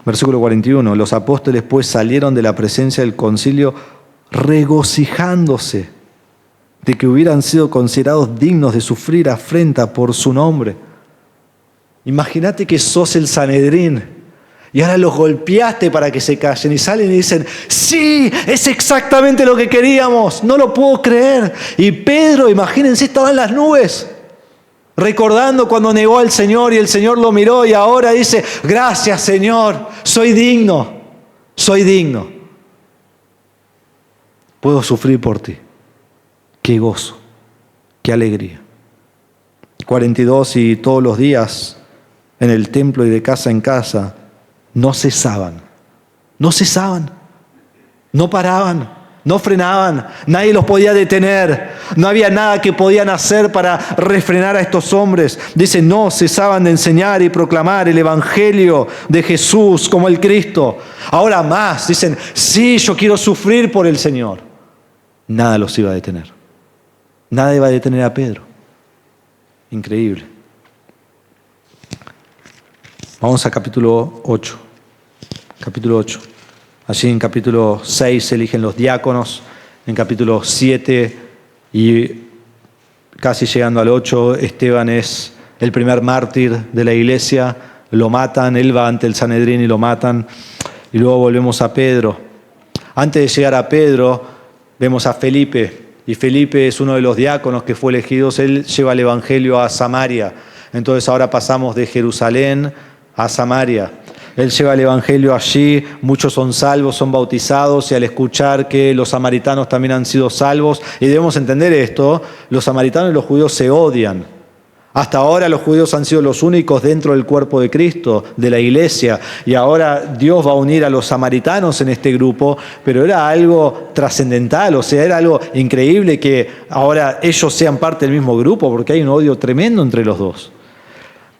Versículo 41, los apóstoles pues salieron de la presencia del concilio regocijándose de que hubieran sido considerados dignos de sufrir afrenta por su nombre. Imagínate que sos el Sanedrín y ahora los golpeaste para que se callen y salen y dicen, sí, es exactamente lo que queríamos, no lo puedo creer. Y Pedro, imagínense, estaba en las nubes, recordando cuando negó al Señor y el Señor lo miró y ahora dice, gracias Señor, soy digno. Puedo sufrir por ti. Qué gozo, qué alegría. 42 y todos los días en el templo y de casa en casa no cesaban, no paraban, no frenaban, nadie los podía detener, no había nada que podían hacer para refrenar a estos hombres. Dice, no cesaban de enseñar y proclamar el evangelio de Jesús como el Cristo. Ahora más, dicen, sí, yo quiero sufrir por el Señor. Nada los iba a detener, nada iba a detener a Pedro. Increíble. Vamos a capítulo 8. Capítulo 8. Allí en capítulo 6 se eligen los diáconos. En capítulo 7 y casi llegando al 8, Esteban es el primer mártir de la iglesia. Lo matan, él va ante el Sanedrín y lo matan. Y luego volvemos a Pedro. Antes de llegar a Pedro, vemos a Felipe. Y Felipe es uno de los diáconos que fue elegido. Él lleva el evangelio a Samaria. Entonces ahora pasamos de Jerusalén a Samaria. Él lleva el evangelio allí, muchos son salvos, son bautizados, y al escuchar que los samaritanos también han sido salvos, y debemos entender esto, los samaritanos y los judíos se odian. Hasta ahora los judíos han sido los únicos dentro del cuerpo de Cristo, de la iglesia, y ahora Dios va a unir a los samaritanos en este grupo, pero era algo trascendental, o sea, era algo increíble que ahora ellos sean parte del mismo grupo, porque hay un odio tremendo entre los dos.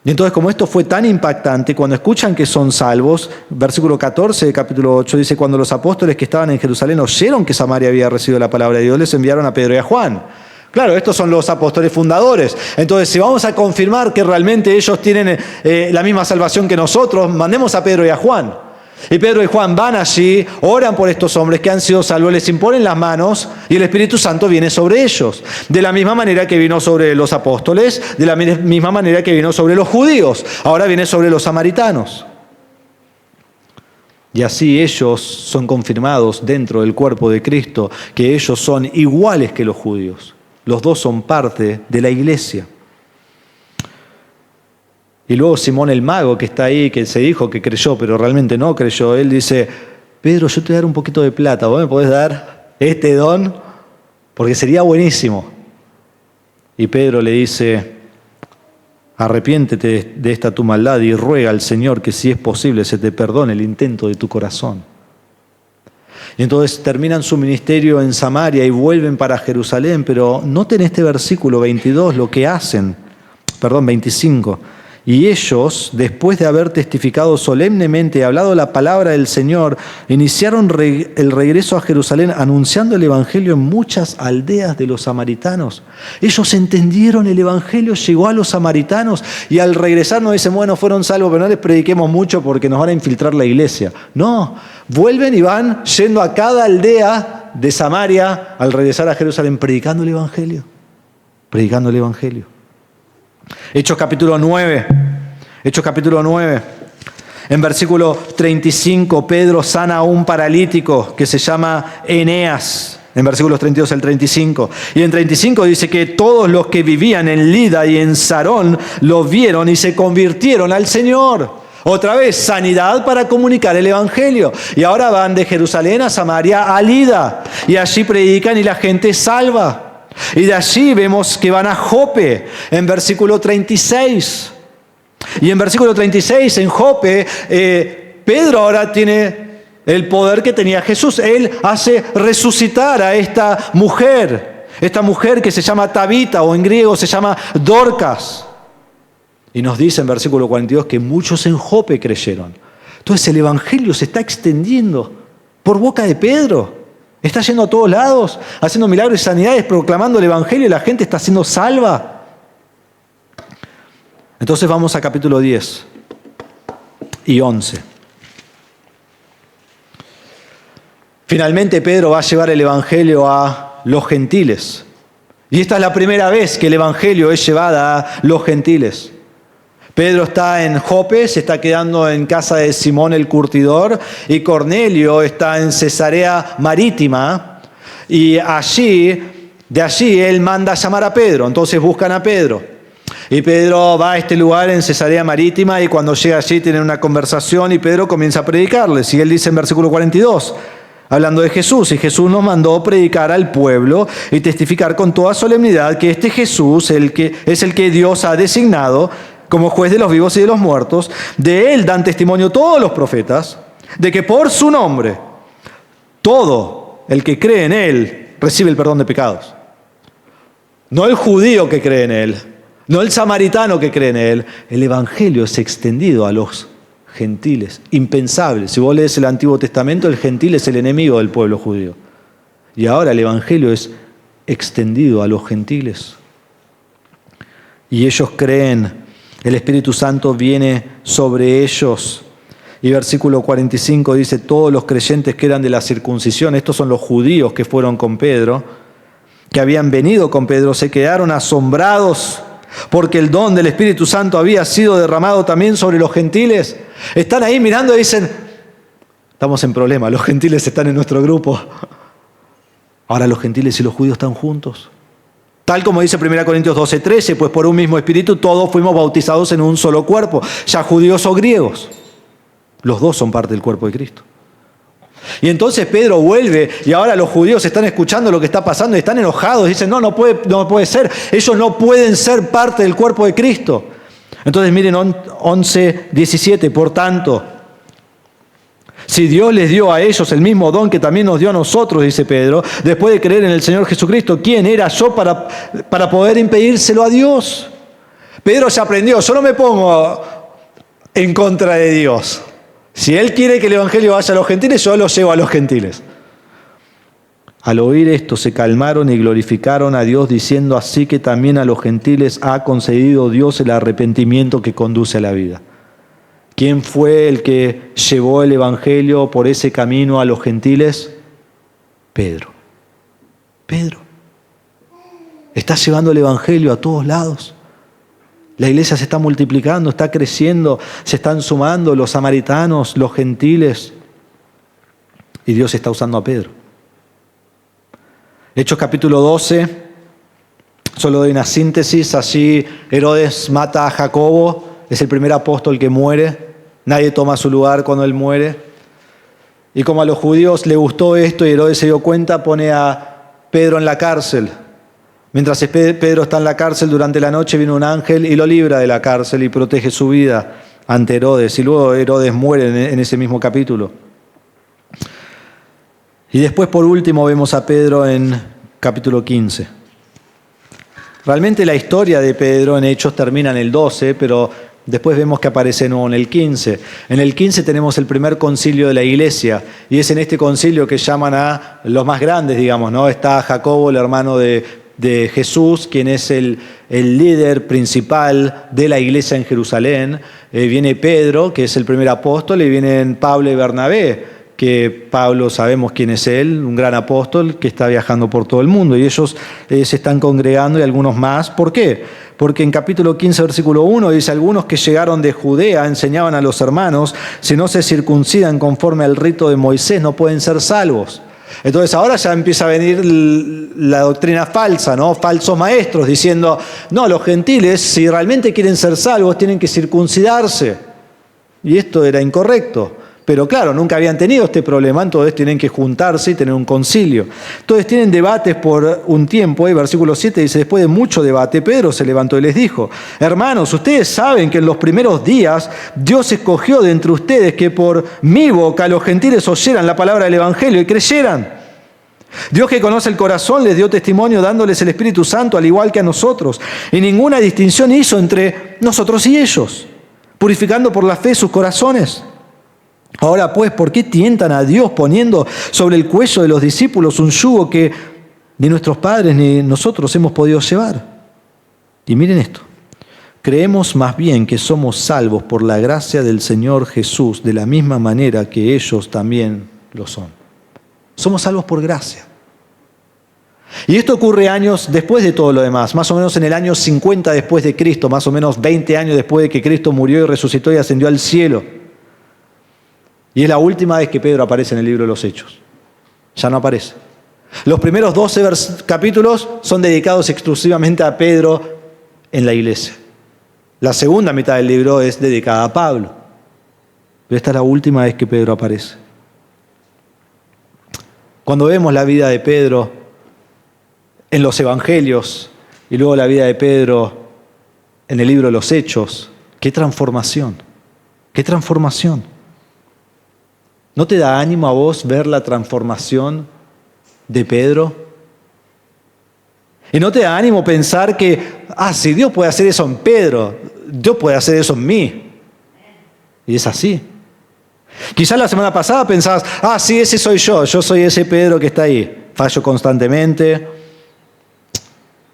Y entonces, como esto fue tan impactante, cuando escuchan que son salvos, versículo 14 de capítulo 8 dice, cuando los apóstoles que estaban en Jerusalén oyeron que Samaria había recibido la palabra de Dios, les enviaron a Pedro y a Juan. Claro, estos son los apóstoles fundadores. Entonces, si vamos a confirmar que realmente ellos tienen la misma salvación que nosotros, mandemos a Pedro y a Juan. Y Pedro y Juan van allí, oran por estos hombres que han sido salvos, les imponen las manos y el Espíritu Santo viene sobre ellos. De la misma manera que vino sobre los apóstoles, de la misma manera que vino sobre los judíos, ahora viene sobre los samaritanos. Y así ellos son confirmados dentro del cuerpo de Cristo, que ellos son iguales que los judíos. Los dos son parte de la iglesia. Y luego Simón el mago que está ahí, que se dijo que creyó, pero realmente no creyó, él dice, Pedro, yo te voy a dar un poquito de plata, ¿vos me podés dar este don? Porque sería buenísimo. Y Pedro le dice, arrepiéntete de esta tu maldad y ruega al Señor que si es posible se te perdone el intento de tu corazón. Y entonces terminan su ministerio en Samaria y vuelven para Jerusalén, pero noten este versículo 22, lo que hacen, 25. Y ellos, después de haber testificado solemnemente y hablado la palabra del Señor, iniciaron el regreso a Jerusalén anunciando el evangelio en muchas aldeas de los samaritanos. Ellos entendieron el evangelio, llegó a los samaritanos y al regresar no dicen, bueno, fueron salvos, pero no les prediquemos mucho porque nos van a infiltrar la iglesia. No, vuelven y van yendo a cada aldea de Samaria al regresar a Jerusalén predicando el evangelio. Hechos capítulo 9. En versículo 35, Pedro sana a un paralítico que se llama Eneas. En versículos 32 al 35. Y en 35 dice que todos los que vivían en Lida y en Sarón lo vieron y se convirtieron al Señor. Otra vez, sanidad para comunicar el evangelio. Y ahora van de Jerusalén a Samaria a Lida. Y allí predican y la gente es salva. Y de allí vemos que van a Jope, en versículo 36. Y en versículo 36, en Jope, Pedro ahora tiene el poder que tenía Jesús. Él hace resucitar a esta mujer que se llama Tabita, o en griego se llama Dorcas. Y nos dice en versículo 42 que muchos en Jope creyeron. Entonces el evangelio se está extendiendo por boca de Pedro. Está yendo a todos lados, haciendo milagros y sanidades, proclamando el evangelio y la gente está siendo salva. Entonces vamos a capítulo 10 y 11. Finalmente Pedro va a llevar el evangelio a los gentiles. Y esta es la primera vez que el evangelio es llevado a los gentiles. Pedro está en Jope, se está quedando en casa de Simón el curtidor, y Cornelio está en Cesarea Marítima, y de allí él manda a llamar a Pedro. Entonces buscan a Pedro. Y Pedro va a este lugar en Cesarea Marítima, y cuando llega allí tienen una conversación y Pedro comienza a predicarles. Y él dice en versículo 42, hablando de Jesús: y Jesús nos mandó predicar al pueblo y testificar con toda solemnidad que este Jesús es el que Dios ha designado como juez de los vivos y de los muertos. De él dan testimonio todos los profetas, de que por su nombre todo el que cree en él recibe el perdón de pecados. No el judío que cree en él, no el samaritano que cree en él. El evangelio es extendido a los gentiles. Impensable. Si vos lees el Antiguo Testamento, el gentil es el enemigo del pueblo judío. Y ahora el evangelio es extendido a los gentiles. Y ellos creen. El Espíritu Santo viene sobre ellos. Y versículo 45 dice: todos los creyentes que eran de la circuncisión, estos son los judíos que fueron con Pedro, que habían venido con Pedro, se quedaron asombrados porque el don del Espíritu Santo había sido derramado también sobre los gentiles. Están ahí mirando y dicen: estamos en problema, los gentiles están en nuestro grupo. Ahora los gentiles y los judíos están juntos. Tal como dice 1 Corintios 12:13, pues por un mismo espíritu todos fuimos bautizados en un solo cuerpo, ya judíos o griegos. Los dos son parte del cuerpo de Cristo. Y entonces Pedro vuelve y ahora los judíos están escuchando lo que está pasando y están enojados. Dicen: no puede ser. Ellos no pueden ser parte del cuerpo de Cristo. Entonces miren 11:17, por tanto, si Dios les dio a ellos el mismo don que también nos dio a nosotros, dice Pedro, después de creer en el Señor Jesucristo, ¿quién era yo para poder impedírselo a Dios? Pedro ya aprendió: yo no me pongo en contra de Dios. Si Él quiere que el evangelio vaya a los gentiles, yo lo llevo a los gentiles. Al oír esto se calmaron y glorificaron a Dios, diciendo: así que también a los gentiles ha concedido Dios el arrepentimiento que conduce a la vida. ¿Quién fue el que llevó el evangelio por ese camino a los gentiles? Pedro. Pedro. Está llevando el evangelio a todos lados. La iglesia se está multiplicando, está creciendo, se están sumando los samaritanos, los gentiles. Y Dios está usando a Pedro. Hechos capítulo 12, solo doy una síntesis. Allí Herodes mata a Jacobo, es el primer apóstol que muere. Nadie toma su lugar cuando él muere. Y como a los judíos le gustó esto y Herodes se dio cuenta, pone a Pedro en la cárcel. Mientras Pedro está en la cárcel, durante la noche viene un ángel y lo libra de la cárcel y protege su vida ante Herodes. Y luego Herodes muere en ese mismo capítulo. Y después, por último, vemos a Pedro en capítulo 15. Realmente la historia de Pedro en Hechos termina en el 12, pero después vemos que aparece en el 15. En el 15 tenemos el primer concilio de la iglesia, y es en este concilio que llaman a los más grandes, digamos, ¿no? Está Jacobo, el hermano de Jesús, quien es el líder principal de la iglesia en Jerusalén. Viene Pedro, que es el primer apóstol, y vienen Pablo y Bernabé, que Pablo sabemos quién es él, un gran apóstol que está viajando por todo el mundo, y ellos se están congregando, y algunos más. ¿Por qué? Porque en capítulo 15, versículo 1 dice: algunos que llegaron de Judea enseñaban a los hermanos, si no se circuncidan conforme al rito de Moisés no pueden ser salvos. Entonces ahora ya empieza a venir la doctrina falsa, ¿no? Falsos maestros diciendo: no, los gentiles, si realmente quieren ser salvos, tienen que circuncidarse. Y esto era incorrecto. Pero claro, nunca habían tenido este problema, entonces tienen que juntarse y tener un concilio. Entonces tienen debates por un tiempo, y versículo 7 dice: después de mucho debate, Pedro se levantó y les dijo: hermanos, ustedes saben que en los primeros días Dios escogió de entre ustedes que por mi boca los gentiles oyeran la palabra del evangelio y creyeran. Dios, que conoce el corazón, les dio testimonio dándoles el Espíritu Santo al igual que a nosotros, y ninguna distinción hizo entre nosotros y ellos, purificando por la fe sus corazones. Ahora pues, ¿por qué tientan a Dios poniendo sobre el cuello de los discípulos un yugo que ni nuestros padres ni nosotros hemos podido llevar? Y miren esto: Creemos más bien que somos salvos por la gracia del Señor Jesús, de la misma manera que ellos también lo son. Somos salvos por gracia. Y esto ocurre años después de todo lo demás, más o menos en el año 50 después de Cristo, más o menos 20 años después de que Cristo murió y resucitó y ascendió al cielo. Y es la última vez que Pedro aparece en el libro de los Hechos. Ya no aparece. Los primeros 12 capítulos son dedicados exclusivamente a Pedro en la iglesia. La segunda mitad del libro es dedicada a Pablo. Pero esta es la última vez que Pedro aparece. Cuando vemos la vida de Pedro en los evangelios y luego la vida de Pedro en el libro de los Hechos, ¡qué transformación! ¡Qué transformación! ¿No te da ánimo a vos ver la transformación de Pedro? ¿Y no te da ánimo pensar que, si Dios puede hacer eso en Pedro, Dios puede hacer eso en mí? Y es así. Quizás la semana pasada pensabas, sí, ese soy yo soy ese Pedro que está ahí. Fallo constantemente,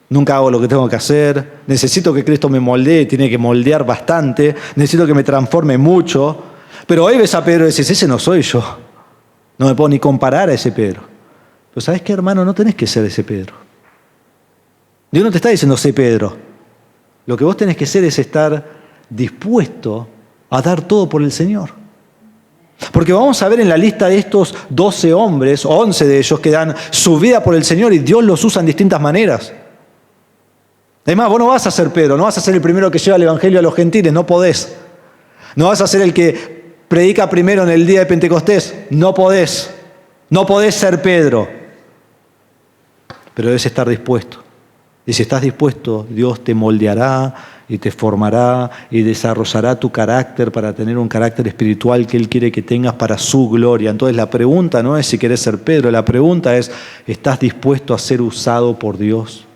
nunca hago lo que tengo que hacer, necesito que Cristo me moldee, tiene que moldear bastante, necesito que me transforme mucho. Pero hoy ves a Pedro y dices, ese no soy yo. No me puedo ni comparar a ese Pedro. Pero ¿sabes qué, hermano? No tenés que ser ese Pedro. Dios no te está diciendo, sé Pedro. Lo que vos tenés que ser es estar dispuesto a dar todo por el Señor. Porque vamos a ver en la lista de estos 12 hombres, 11 de ellos, que dan su vida por el Señor y Dios los usa en distintas maneras. Además, vos no vas a ser Pedro, no vas a ser el primero que lleva el Evangelio a los gentiles, no podés. No vas a ser el que predica primero en el día de Pentecostés, no podés. No podés ser Pedro. Pero debes estar dispuesto. Y si estás dispuesto, Dios te moldeará y te formará y desarrollará tu carácter para tener un carácter espiritual que Él quiere que tengas para su gloria. Entonces la pregunta no es si querés ser Pedro, la pregunta es, ¿estás dispuesto a ser usado por Dios?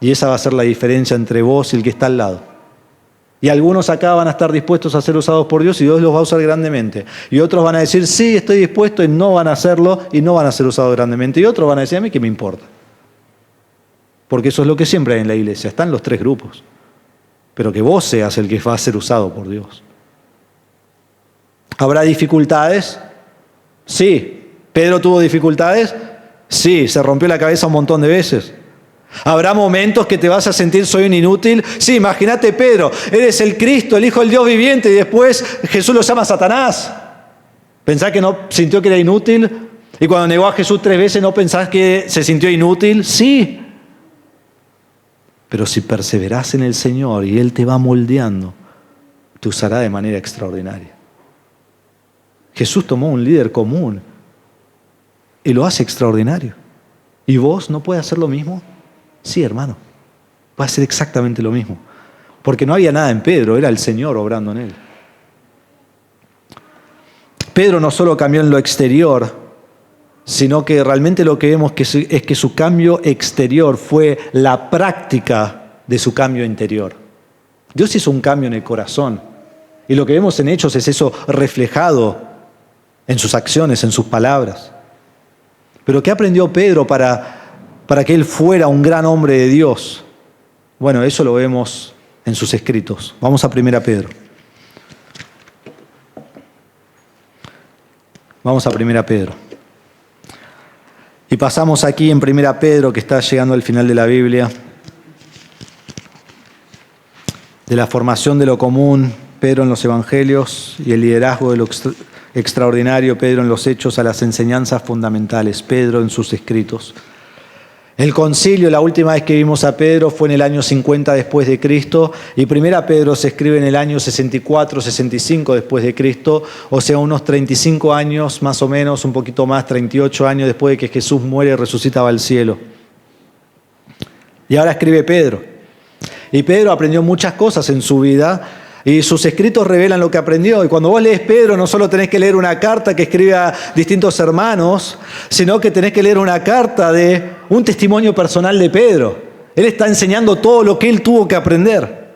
Y esa va a ser la diferencia entre vos y el que está al lado. Y algunos acá van a estar dispuestos a ser usados por Dios y Dios los va a usar grandemente. Y otros van a decir, sí, estoy dispuesto, y no van a hacerlo y no van a ser usados grandemente. Y otros van a decir, a mí qué me importa. Porque eso es lo que siempre hay en la iglesia. Están los tres grupos. Pero que vos seas el que va a ser usado por Dios. ¿Habrá dificultades? Sí. ¿Pedro tuvo dificultades? Sí. ¿Se rompió la cabeza un montón de veces? ¿Habrá momentos que te vas a sentir soy un inútil? Sí, imagínate Pedro, eres el Cristo, el Hijo del Dios viviente, y después Jesús lo llama Satanás. ¿Pensás que no sintió que era inútil? Y cuando negó a Jesús 3 veces, ¿no pensás que se sintió inútil? Sí. Pero si perseverás en el Señor y Él te va moldeando, te usará de manera extraordinaria. Jesús tomó un líder común y lo hace extraordinario. ¿Y vos no puedes hacer lo mismo? Sí, hermano, va a ser exactamente lo mismo. Porque no había nada en Pedro, era el Señor obrando en él. Pedro no solo cambió en lo exterior, sino que realmente lo que vemos es que su cambio exterior fue la práctica de su cambio interior. Dios hizo un cambio en el corazón. Y lo que vemos en Hechos es eso reflejado en sus acciones, en sus palabras. Pero ¿qué aprendió Pedro para que él fuera un gran hombre de Dios? Bueno, eso lo vemos en sus escritos. Vamos a 1 Pedro. Vamos a 1 Pedro. Y pasamos aquí en 1 Pedro, que está llegando al final de la Biblia, de la formación de lo común, Pedro en los Evangelios, y el liderazgo de lo extraordinario, Pedro en los Hechos, a las enseñanzas fundamentales, Pedro en sus escritos. El concilio, la última vez que vimos a Pedro fue en el año 50 después de Cristo, y 1 Pedro se escribe en el año 64, 65 después de Cristo, o sea, unos 35 años más o menos, un poquito más, 38 años después de que Jesús muere y resucitaba al cielo. Y ahora escribe Pedro. Y Pedro aprendió muchas cosas en su vida, y sus escritos revelan lo que aprendió. Y cuando vos lees Pedro, no solo tenés que leer una carta que escribe a distintos hermanos, sino que tenés que leer una carta de un testimonio personal de Pedro. Él está enseñando todo lo que él tuvo que aprender.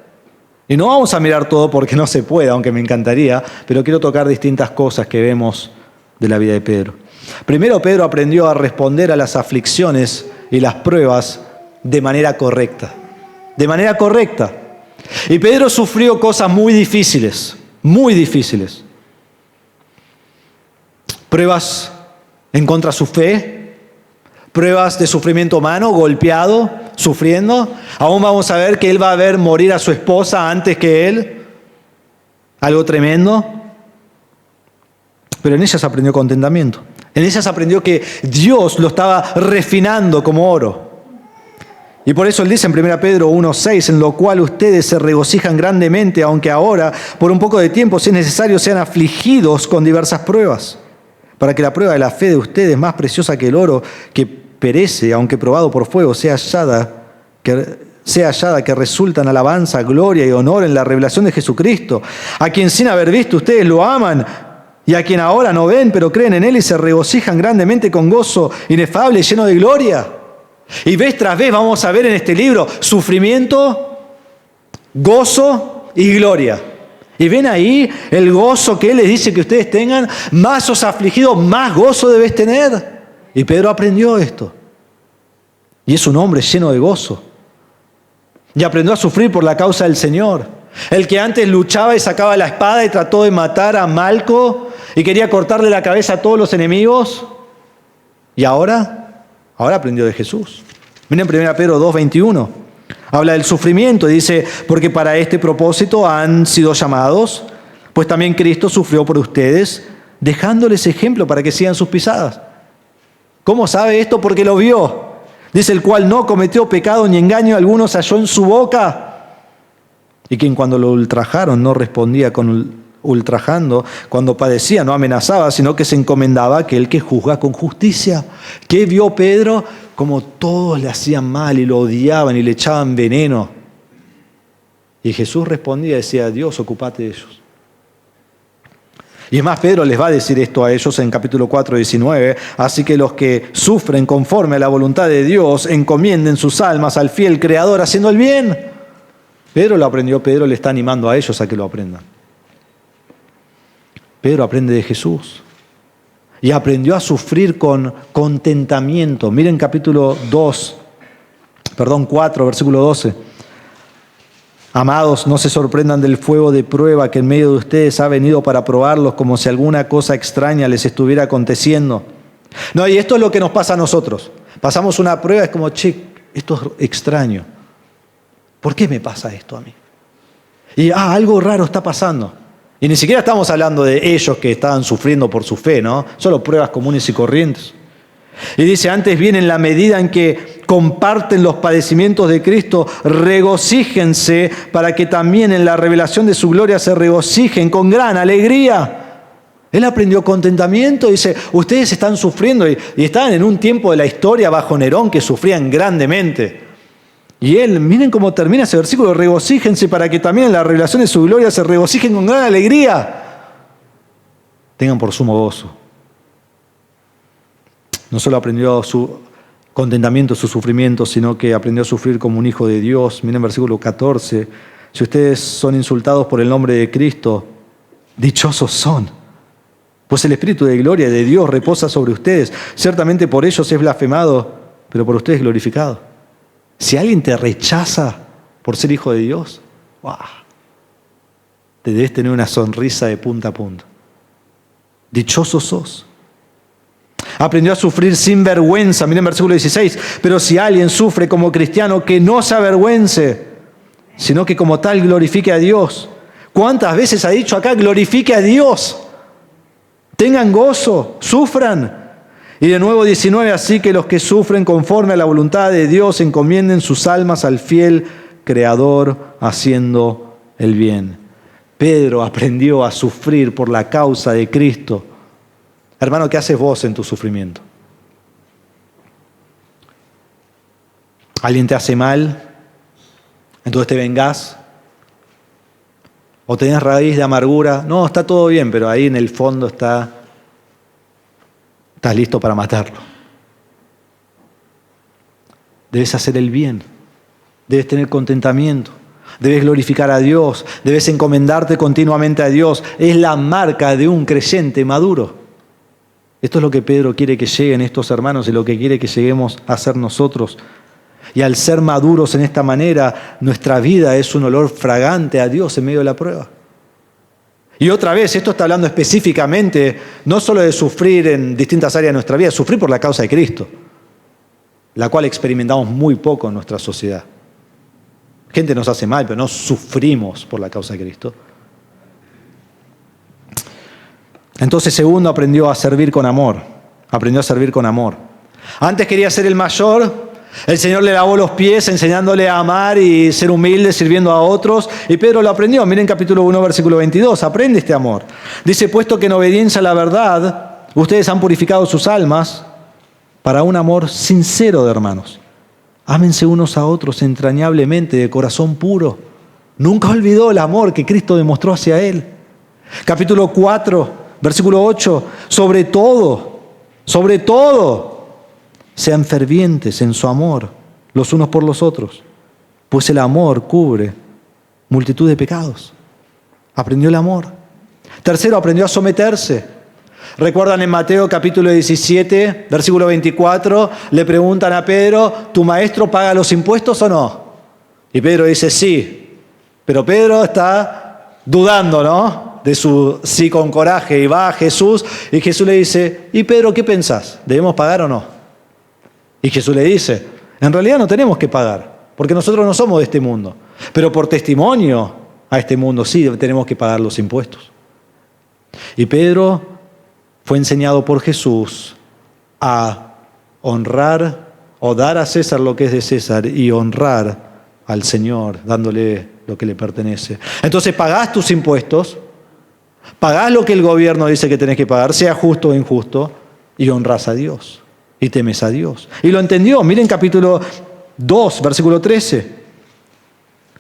Y no vamos a mirar todo porque no se puede, aunque me encantaría, pero quiero tocar distintas cosas que vemos de la vida de Pedro. Primero, Pedro aprendió a responder a las aflicciones y las pruebas de manera correcta. de manera correcta. Y Pedro sufrió cosas muy difíciles, muy difíciles. Pruebas en contra de su fe, pruebas de sufrimiento humano, golpeado, sufriendo. Aún vamos a ver que él va a ver morir a su esposa antes que él. Algo tremendo. Pero en ellas aprendió contentamiento. En ellas aprendió que Dios lo estaba refinando como oro. Y por eso él dice en 1 Pedro 1:6, en lo cual ustedes se regocijan grandemente, aunque ahora, por un poco de tiempo, si es necesario, sean afligidos con diversas pruebas, para que la prueba de la fe de ustedes, más preciosa que el oro, que perece, aunque probado por fuego, sea hallada que resulta en alabanza, gloria y honor en la revelación de Jesucristo, a quien sin haber visto ustedes lo aman, y a quien ahora no ven, pero creen en Él y se regocijan grandemente con gozo inefable y lleno de gloria. Y vez tras vez vamos a ver en este libro sufrimiento, gozo y gloria. Y ven ahí el gozo que Él les dice que ustedes tengan, más os afligidos, más gozo debes tener. Y Pedro aprendió esto. Y es un hombre lleno de gozo. Y aprendió a sufrir por la causa del Señor. El que antes luchaba y sacaba la espada y trató de matar a Malco y quería cortarle la cabeza a todos los enemigos. Y ahora aprendió de Jesús. Miren 1 Pedro 2:21. Habla del sufrimiento y dice, porque para este propósito han sido llamados, pues también Cristo sufrió por ustedes, dejándoles ejemplo para que sigan sus pisadas. ¿Cómo sabe esto? Porque lo vio. Dice, el cual no cometió pecado ni engaño alguno se halló en su boca. Y quien cuando lo ultrajaron no respondía con ultrajando, cuando padecía no amenazaba, sino que se encomendaba a aquel que juzga con justicia. ¿Qué vio Pedro? Como todos le hacían mal y lo odiaban y le echaban veneno. Y Jesús respondía y decía, Dios, ocupate de ellos. Y es más, Pedro les va a decir esto a ellos en capítulo 4:19. Así que los que sufren conforme a la voluntad de Dios, encomienden sus almas al fiel Creador haciendo el bien. Pedro lo aprendió, Pedro le está animando a ellos a que lo aprendan. Pedro aprende de Jesús. Y aprendió a sufrir con contentamiento. Miren capítulo 4, versículo 12. Amados, no se sorprendan del fuego de prueba que en medio de ustedes ha venido para probarlos, como si alguna cosa extraña les estuviera aconteciendo. No, y esto es lo que nos pasa a nosotros. Pasamos una prueba, es como, che, esto es extraño. ¿Por qué me pasa esto a mí? Y algo raro está pasando. Y ni siquiera estamos hablando de ellos que estaban sufriendo por su fe, ¿no? Solo pruebas comunes y corrientes. Y dice, antes bien, en la medida en que comparten los padecimientos de Cristo, regocíjense para que también en la revelación de su gloria se regocijen con gran alegría. Él aprendió contentamiento, dice, ustedes están sufriendo y estaban en un tiempo de la historia bajo Nerón que sufrían grandemente. Y él, miren cómo termina ese versículo, regocíjense para que también en la revelación de su gloria se regocijen con gran alegría. Tengan por sumo gozo. No solo aprendió su contentamiento, su sufrimiento, sino que aprendió a sufrir como un hijo de Dios. Miren versículo 14. Si ustedes son insultados por el nombre de Cristo, dichosos son, pues el Espíritu de gloria de Dios reposa sobre ustedes. Ciertamente por ellos es blasfemado, pero por ustedes glorificado. Si alguien te rechaza por ser hijo de Dios, ¡wow!, te debes tener una sonrisa de punta a punta. Dichosos sos. Aprendió a sufrir sin vergüenza. Miren versículo 16. Pero si alguien sufre como cristiano, que no se avergüence, sino que como tal glorifique a Dios. ¿Cuántas veces ha dicho acá, glorifique a Dios? Tengan gozo, sufran. Y de nuevo 19, así que los que sufren conforme a la voluntad de Dios encomienden sus almas al fiel Creador haciendo el bien. Pedro aprendió a sufrir por la causa de Cristo. Hermano, ¿qué haces vos en tu sufrimiento? ¿Alguien te hace mal? Entonces te vengás. ¿O tenés raíz de amargura? No, está todo bien, pero ahí en el fondo estás listo para matarlo. Debes hacer el bien. Debes tener contentamiento. Debes glorificar a Dios. Debes encomendarte continuamente a Dios. Es la marca de un creyente maduro. Esto es lo que Pedro quiere que lleguen estos hermanos y lo que quiere que lleguemos a hacer nosotros. Y al ser maduros en esta manera, nuestra vida es un olor fragante a Dios en medio de la prueba. Y otra vez, esto está hablando específicamente, no solo de sufrir en distintas áreas de nuestra vida, sufrir por la causa de Cristo, la cual experimentamos muy poco en nuestra sociedad. Gente nos hace mal, pero no sufrimos por la causa de Cristo. Entonces, segundo, aprendió a servir con amor. Aprendió a servir con amor. Antes quería ser el mayor. El Señor le lavó los pies enseñándole a amar y ser humilde, sirviendo a otros. Y Pedro lo aprendió. Miren capítulo 1, versículo 22. Aprende este amor. Dice, puesto que en obediencia a la verdad, ustedes han purificado sus almas para un amor sincero de hermanos. Ámense unos a otros entrañablemente, de corazón puro. Nunca olvidó el amor que Cristo demostró hacia él. Capítulo 4, versículo 8. Sobre todo, sean fervientes en su amor los unos por los otros, pues el amor cubre multitud de pecados. Aprendió el amor. Tercero, aprendió a someterse. Recuerdan en Mateo capítulo 17, versículo 24, le preguntan a Pedro, ¿tu maestro paga los impuestos o no? Y Pedro dice sí, pero Pedro está dudando, ¿no? De su sí con coraje, y va a Jesús y Jesús le dice, ¿y Pedro qué pensás? ¿Debemos pagar o no? Y Jesús le dice, en realidad no tenemos que pagar, porque nosotros no somos de este mundo. Pero por testimonio a este mundo sí tenemos que pagar los impuestos. Y Pedro fue enseñado por Jesús a honrar o dar a César lo que es de César y honrar al Señor, dándole lo que le pertenece. Entonces pagás tus impuestos, pagás lo que el gobierno dice que tenés que pagar, sea justo o injusto, y honrás a Dios. Y temes a Dios. Y lo entendió. Miren capítulo 2, versículo 13.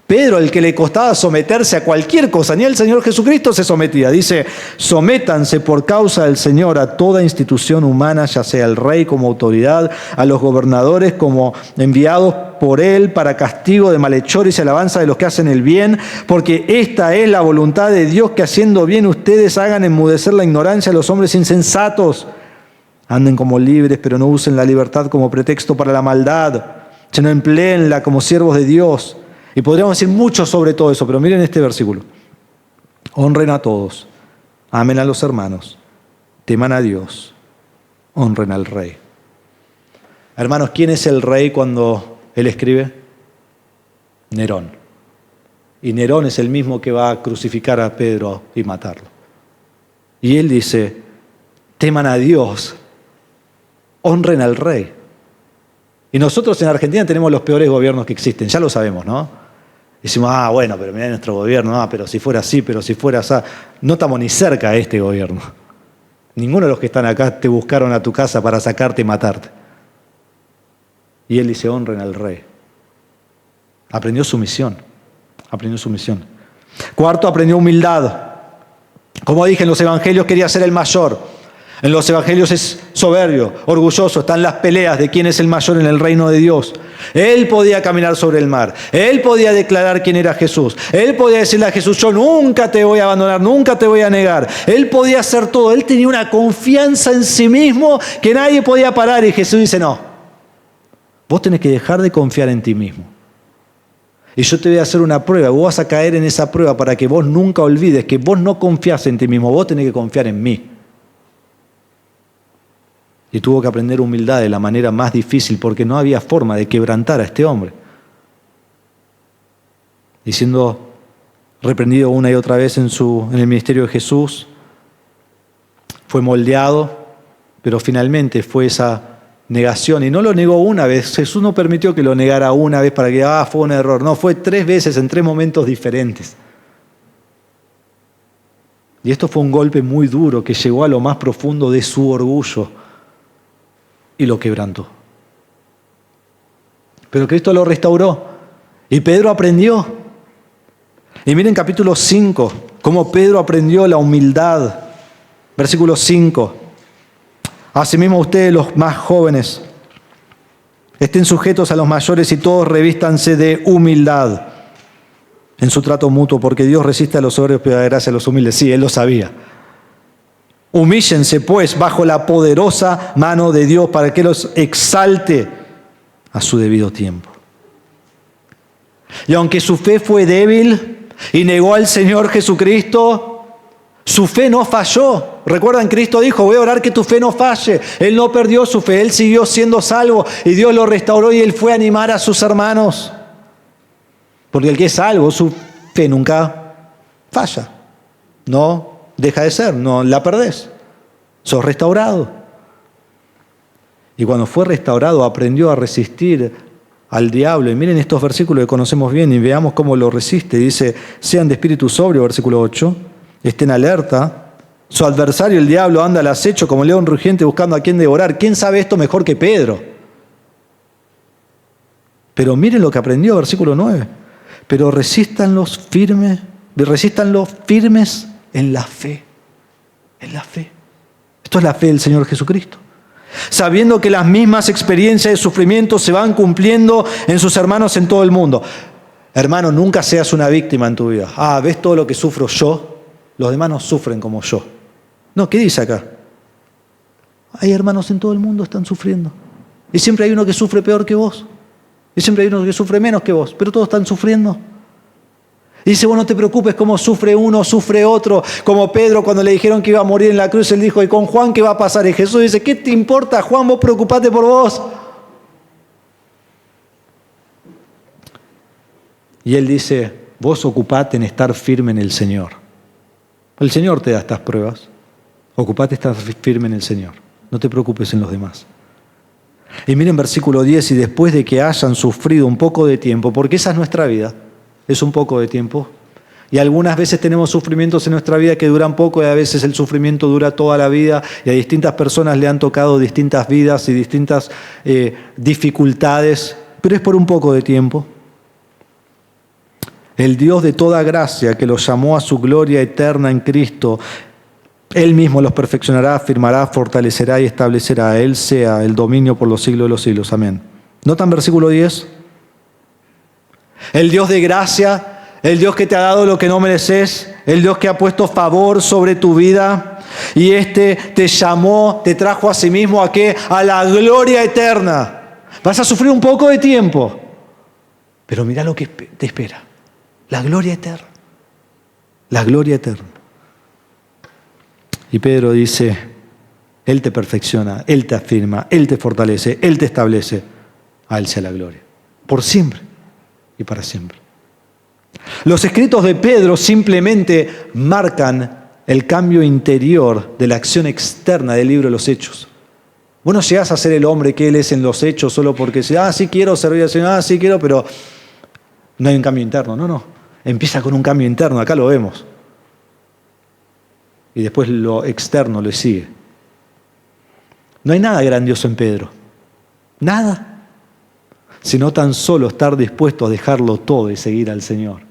Pedro, el que le costaba someterse a cualquier cosa, ni al Señor Jesucristo se sometía. Dice, sométanse por causa del Señor a toda institución humana, ya sea el rey como autoridad, a los gobernadores como enviados por él para castigo de malhechores y alabanza de los que hacen el bien, porque esta es la voluntad de Dios, que haciendo bien ustedes hagan enmudecer la ignorancia de los hombres insensatos. Anden como libres, pero no usen la libertad como pretexto para la maldad, sino empleenla como siervos de Dios. Y podríamos decir mucho sobre todo eso, pero miren este versículo. Honren a todos, amen a los hermanos, teman a Dios, honren al rey. Hermanos, ¿quién es el rey cuando él escribe? Nerón. Y Nerón es el mismo que va a crucificar a Pedro y matarlo. Y él dice, teman a Dios, honren al rey. Y nosotros en Argentina tenemos los peores gobiernos que existen, ya lo sabemos, ¿no? Decimos, bueno, pero mirá nuestro gobierno, pero si fuera así, pero si fuera así. No estamos ni cerca de este gobierno. Ninguno de los que están acá te buscaron a tu casa para sacarte y matarte. Y él dice, honren al rey. Aprendió su misión. Cuarto, aprendió humildad. Como dije, en los evangelios quería ser el mayor. En los evangelios es soberbio, orgulloso, están las peleas de quién es el mayor en el reino de Dios. Él podía caminar sobre el mar, él podía declarar quién era Jesús, él podía decirle a Jesús, yo nunca te voy a abandonar, nunca te voy a negar. Él podía hacer todo, él tenía una confianza en sí mismo que nadie podía parar, y Jesús dice, no, vos tenés que dejar de confiar en ti mismo. Y yo te voy a hacer una prueba, vos vas a caer en esa prueba para que vos nunca olvides que vos no confiás en ti mismo, vos tenés que confiar en mí. Y tuvo que aprender humildad de la manera más difícil, porque no había forma de quebrantar a este hombre. Y siendo reprendido una y otra vez en el ministerio de Jesús, fue moldeado, pero finalmente fue esa negación. Y no lo negó una vez, Jesús no permitió que lo negara una vez para que fue un error. No, fue 3 veces en 3 momentos diferentes. Y esto fue un golpe muy duro que llegó a lo más profundo de su orgullo y lo quebrantó. Pero Cristo lo restauró y Pedro aprendió. Y miren capítulo 5, cómo Pedro aprendió la humildad. Versículo 5. Asimismo ustedes, los más jóvenes, estén sujetos a los mayores y todos revístanse de humildad en su trato mutuo, porque Dios resiste a los soberbios pero da gracia a los humildes. Sí, él lo sabía. Humíllense pues bajo la poderosa mano de Dios para que los exalte a su debido tiempo. Y aunque su fe fue débil y negó al Señor Jesucristo, su fe no falló. Recuerdan, Cristo dijo, voy a orar que tu fe no falle. Él no perdió su fe, él siguió siendo salvo y Dios lo restauró y él fue a animar a sus hermanos. Porque el que es salvo, su fe nunca falla. No deja de ser, no la perdés. Sos restaurado. Y cuando fue restaurado aprendió a resistir al diablo. Y miren estos versículos que conocemos bien y veamos cómo lo resiste. Dice, sean de espíritu sobrio, versículo 8. Estén alerta. Su adversario, el diablo, anda al acecho como león rugiente buscando a quien devorar. ¿Quién sabe esto mejor que Pedro? Pero miren lo que aprendió, versículo 9. Pero resístanlo firmes en la fe. En la fe. Esto es la fe del Señor Jesucristo. Sabiendo que las mismas experiencias de sufrimiento se van cumpliendo en sus hermanos en todo el mundo. Hermano, nunca seas una víctima en tu vida. ¿Ves todo lo que sufro yo? Los demás no sufren como yo. No, ¿qué dice acá? Hay hermanos en todo el mundo que están sufriendo. Y siempre hay uno que sufre peor que vos. Y siempre hay uno que sufre menos que vos. Pero todos están sufriendo. Y dice, vos no te preocupes cómo sufre uno, sufre otro. Como Pedro cuando le dijeron que iba a morir en la cruz, él dijo, ¿y con Juan qué va a pasar? Y Jesús dice, ¿qué te importa, Juan? Vos preocupate por vos. Y él dice, vos ocupate en estar firme en el Señor. El Señor te da estas pruebas. Ocupate en estar firme en el Señor. No te preocupes en los demás. Y miren versículo 10, y después de que hayan sufrido un poco de tiempo, porque esa es nuestra vida, es un poco de tiempo. Y algunas veces tenemos sufrimientos en nuestra vida que duran poco y a veces el sufrimiento dura toda la vida y a distintas personas le han tocado distintas vidas y distintas dificultades, pero es por un poco de tiempo. El Dios de toda gracia que los llamó a su gloria eterna en Cristo, Él mismo los perfeccionará, afirmará, fortalecerá y establecerá. A Él sea el dominio por los siglos de los siglos. Amén. ¿Notan versículo 10? El Dios de gracia, el Dios que te ha dado lo que no mereces, el Dios que ha puesto favor sobre tu vida y te llamó, te trajo a sí mismo ¿a qué? A la gloria eterna. Vas a sufrir un poco de tiempo, pero mira lo que te espera. La gloria eterna. La gloria eterna. Y Pedro dice, Él te perfecciona, Él te afirma, Él te fortalece, Él te establece. A Él sea la gloria. Por siempre y para siempre. Los escritos de Pedro simplemente marcan el cambio interior de la acción externa del libro de los Hechos. Vos no llegás a ser el hombre que Él es en los Hechos solo porque sí quiero servir al Señor, sí quiero, pero no hay un cambio interno. No. Empieza con un cambio interno, acá lo vemos. Y después lo externo le sigue. No hay nada grandioso en Pedro. Nada. Sino tan solo estar dispuesto a dejarlo todo y seguir al Señor.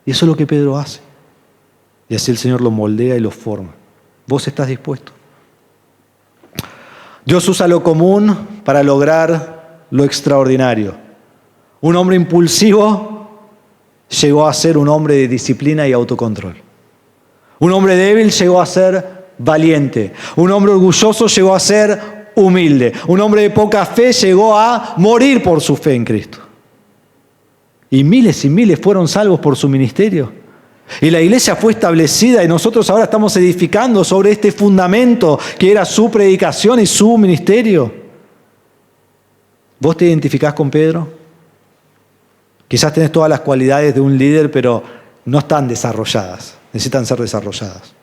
Y eso es lo que Pedro hace. Y así el Señor lo moldea y lo forma. ¿Vos estás dispuesto? Dios usa lo común para lograr lo extraordinario. Un hombre impulsivo llegó a ser un hombre de disciplina y autocontrol. Un hombre débil llegó a ser valiente. Un hombre orgulloso llegó a ser humilde. Un hombre de poca fe llegó a morir por su fe en Cristo. Y miles fueron salvos por su ministerio. Y la iglesia fue establecida y nosotros ahora estamos edificando sobre este fundamento que era su predicación y su ministerio. ¿Vos te identificás con Pedro? Quizás tenés todas las cualidades de un líder, pero no están desarrolladas. Necesitan ser desarrolladas.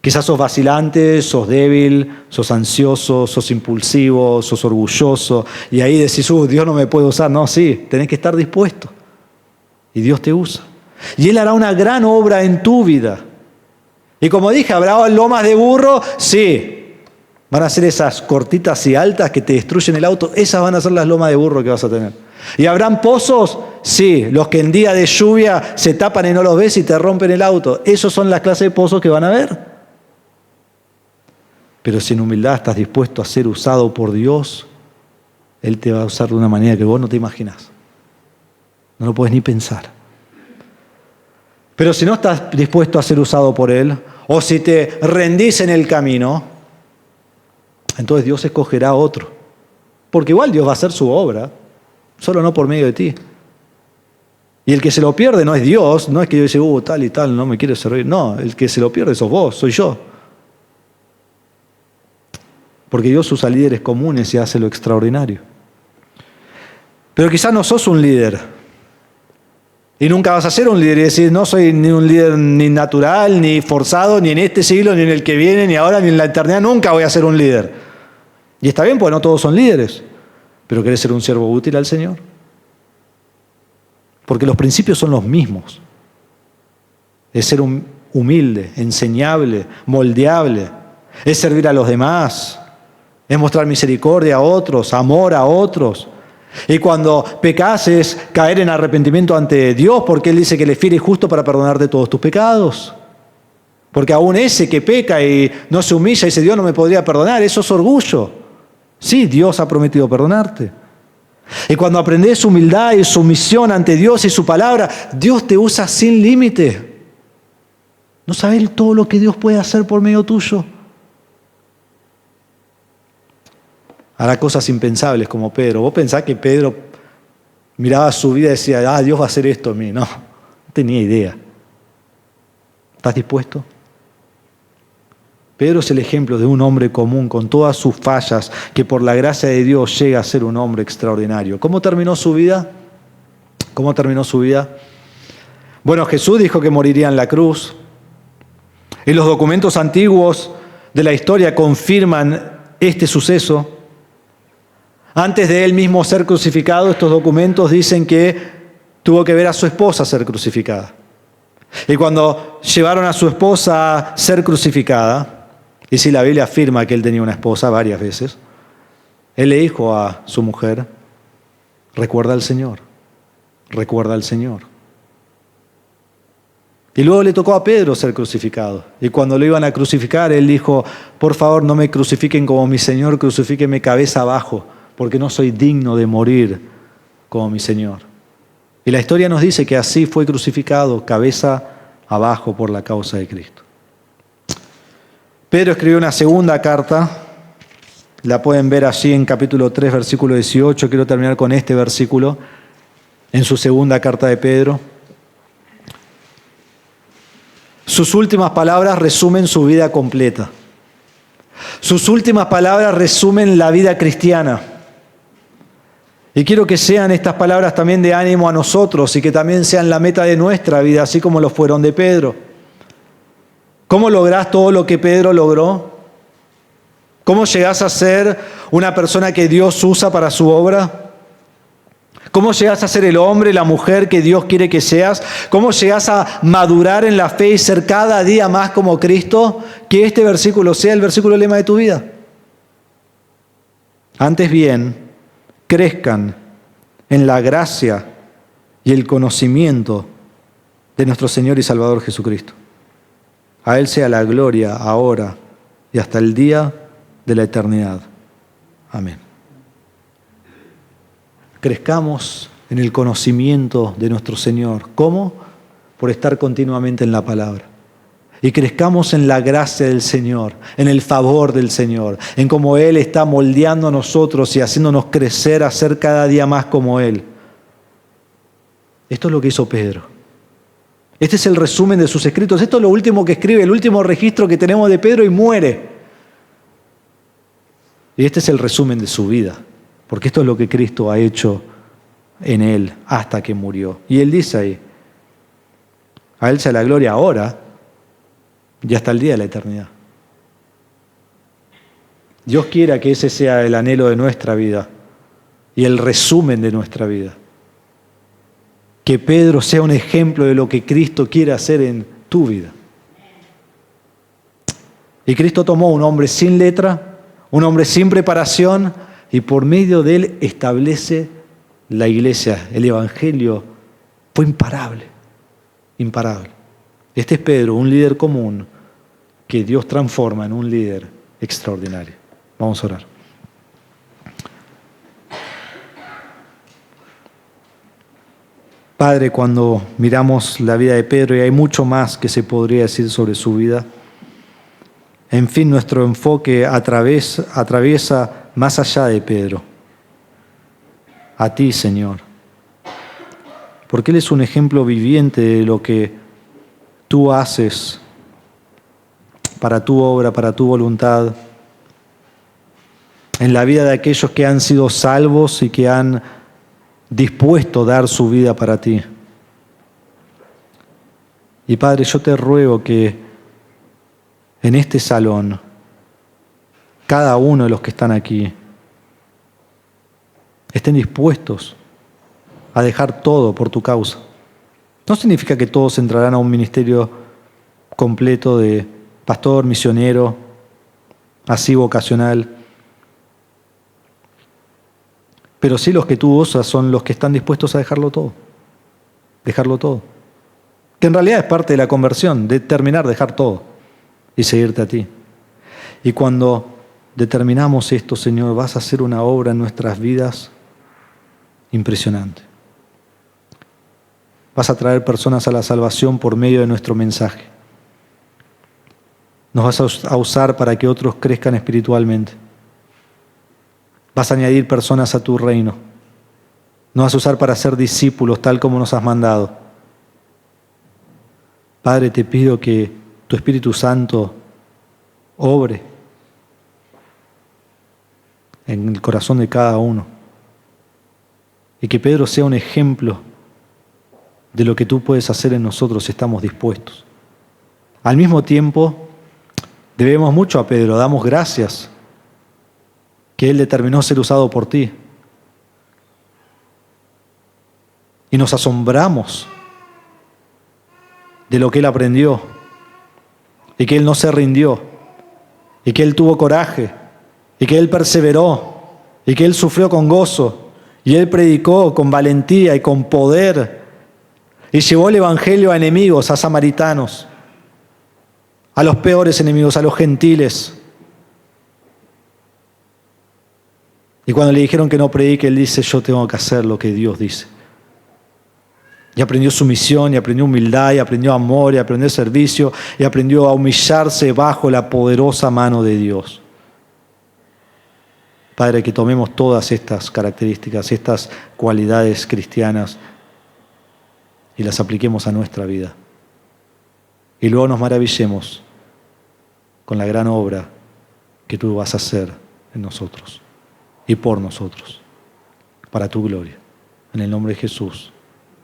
Quizás sos vacilante, sos débil, sos ansioso, sos impulsivo, sos orgulloso. Y ahí decís, Dios no me puede usar. No, sí, tenés que estar dispuesto. Y Dios te usa. Y Él hará una gran obra en tu vida. Y como dije, ¿habrá lomas de burro? Sí. Van a ser esas cortitas y altas que te destruyen el auto. Esas van a ser las lomas de burro que vas a tener. ¿Y habrán pozos? Sí, los que en día de lluvia se tapan y no los ves y te rompen el auto. Esos son las clases de pozos que van a haber. Pero si en humildad estás dispuesto a ser usado por Dios, Él te va a usar de una manera que vos no te imaginás. No lo puedes ni pensar. Pero si no estás dispuesto a ser usado por Él, o si te rendís en el camino, entonces Dios escogerá a otro. Porque igual Dios va a hacer su obra, solo no por medio de ti. Y el que se lo pierde no es Dios, no es que Dios dice, tal y tal, no me quiere servir. No, el que se lo pierde sos vos, soy yo. Porque Dios usa líderes comunes y hace lo extraordinario. Pero quizás no sos un líder. Y nunca vas a ser un líder y decir, no soy ni un líder ni natural, ni forzado, ni en este siglo, ni en el que viene, ni ahora, ni en la eternidad. Nunca voy a ser un líder. Y está bien, porque no todos son líderes. Pero ¿querés ser un siervo útil al Señor? Porque los principios son los mismos. Es ser humilde, enseñable, moldeable. Es servir a los demás. Es mostrar misericordia a otros, amor a otros. Y cuando pecas es caer en arrepentimiento ante Dios, porque Él dice que Él es fiel y justo para perdonarte todos tus pecados. Porque aún ese que peca y no se humilla y dice, Dios no me podría perdonar, eso es orgullo. Sí, Dios ha prometido perdonarte. Y cuando aprendes humildad y sumisión ante Dios y su palabra, Dios te usa sin límite. ¿No sabes todo lo que Dios puede hacer por medio tuyo? Hará cosas impensables como Pedro. ¿Vos pensás que Pedro miraba su vida y decía, Dios va a hacer esto a mí? No tenía idea. ¿Estás dispuesto? Pedro es el ejemplo de un hombre común con todas sus fallas, que por la gracia de Dios llega a ser un hombre extraordinario. ¿Cómo terminó su vida? ¿Cómo terminó su vida? Bueno, Jesús dijo que moriría en la cruz. Y los documentos antiguos de la historia confirman este suceso. Antes de él mismo ser crucificado, estos documentos dicen que tuvo que ver a su esposa ser crucificada. Y cuando llevaron a su esposa a ser crucificada, y si la Biblia afirma que él tenía una esposa varias veces, él le dijo a su mujer, recuerda al Señor, recuerda al Señor. Y luego le tocó a Pedro ser crucificado. Y cuando lo iban a crucificar, él dijo, por favor no me crucifiquen como mi Señor, crucifíquenme cabeza abajo, porque no soy digno de morir como mi Señor. Y la historia nos dice que así fue crucificado, cabeza abajo por la causa de Cristo. Pedro escribió una segunda carta, la pueden ver allí en capítulo 3, versículo 18. Quiero terminar con este versículo, en su segunda carta de Pedro. Sus últimas palabras resumen su vida completa. Sus últimas palabras resumen la vida cristiana. Y quiero que sean estas palabras también de ánimo a nosotros y que también sean la meta de nuestra vida, así como lo fueron de Pedro. ¿Cómo lográs todo lo que Pedro logró? ¿Cómo llegás a ser una persona que Dios usa para su obra? ¿Cómo llegás a ser el hombre, la mujer que Dios quiere que seas? ¿Cómo llegás a madurar en la fe y ser cada día más como Cristo? Que este versículo sea el versículo lema de tu vida. Antes bien, crezcan en la gracia y el conocimiento de nuestro Señor y Salvador Jesucristo. A Él sea la gloria ahora y hasta el día de la eternidad. Amén. Crezcamos en el conocimiento de nuestro Señor. ¿Cómo? Por estar continuamente en la palabra. Y crezcamos en la gracia del Señor, en el favor del Señor, en cómo Él está moldeando a nosotros y haciéndonos crecer a ser cada día más como Él. Esto es lo que hizo Pedro. Este es el resumen de sus escritos. Esto es lo último que escribe, el último registro que tenemos de Pedro y muere. Y este es el resumen de su vida, porque esto es lo que Cristo ha hecho en Él hasta que murió. Y Él dice ahí, a Él sea la gloria ahora y hasta el día de la eternidad. Dios quiera que ese sea el anhelo de nuestra vida y el resumen de nuestra vida. Que Pedro sea un ejemplo de lo que Cristo quiere hacer en tu vida. Y Cristo tomó un hombre sin letra, un hombre sin preparación, y por medio de él establece la iglesia. El evangelio fue imparable, imparable. Este es Pedro, un líder común que Dios transforma en un líder extraordinario. Vamos a orar. Padre, cuando miramos la vida de Pedro, y hay mucho más que se podría decir sobre su vida, en fin, nuestro enfoque atraviesa más allá de Pedro. A ti, Señor. porque Él es un ejemplo viviente de lo que tú haces para tu obra, para tu voluntad, en la vida de aquellos que han sido salvos y que han dispuesto a dar su vida para ti. Y Padre, yo te ruego que en este salón, cada uno de los que están aquí, estén dispuestos a dejar todo por tu causa. No significa que todos entrarán a un ministerio completo de pastor, misionero, así vocacional. Pero sí los que tú usas son los que están dispuestos a dejarlo todo. Dejarlo todo. Que en realidad es parte de la conversión, determinar dejar todo y seguirte a ti. Y cuando determinamos esto, Señor, vas a hacer una obra en nuestras vidas impresionante. Vas a traer personas a la salvación por medio de nuestro mensaje. Nos vas a usar para que otros crezcan espiritualmente. Vas a añadir personas a tu reino. Nos vas a usar para ser discípulos tal como nos has mandado. Padre, te pido que tu Espíritu Santo obre en el corazón de cada uno. Y que Pedro sea un ejemplo de lo que tú puedes hacer en nosotros si estamos dispuestos. Al mismo tiempo, debemos mucho a Pedro, damos gracias que él determinó ser usado por ti. Y nos asombramos de lo que él aprendió, y que él no se rindió, y que él tuvo coraje, y que él perseveró, y que él sufrió con gozo, y él predicó con valentía y con poder, y llevó el evangelio a enemigos, a samaritanos, a los peores enemigos, a los gentiles. Y cuando le dijeron que no predique, él dice, yo tengo que hacer lo que Dios dice. Y aprendió sumisión, y aprendió humildad, y aprendió amor, y aprendió servicio, y aprendió a humillarse bajo la poderosa mano de Dios. Padre, que tomemos todas estas características, estas cualidades cristianas, y las apliquemos a nuestra vida. Y luego nos maravillemos con la gran obra que tú vas a hacer en nosotros y por nosotros, para tu gloria. En el nombre de Jesús.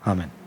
Amén.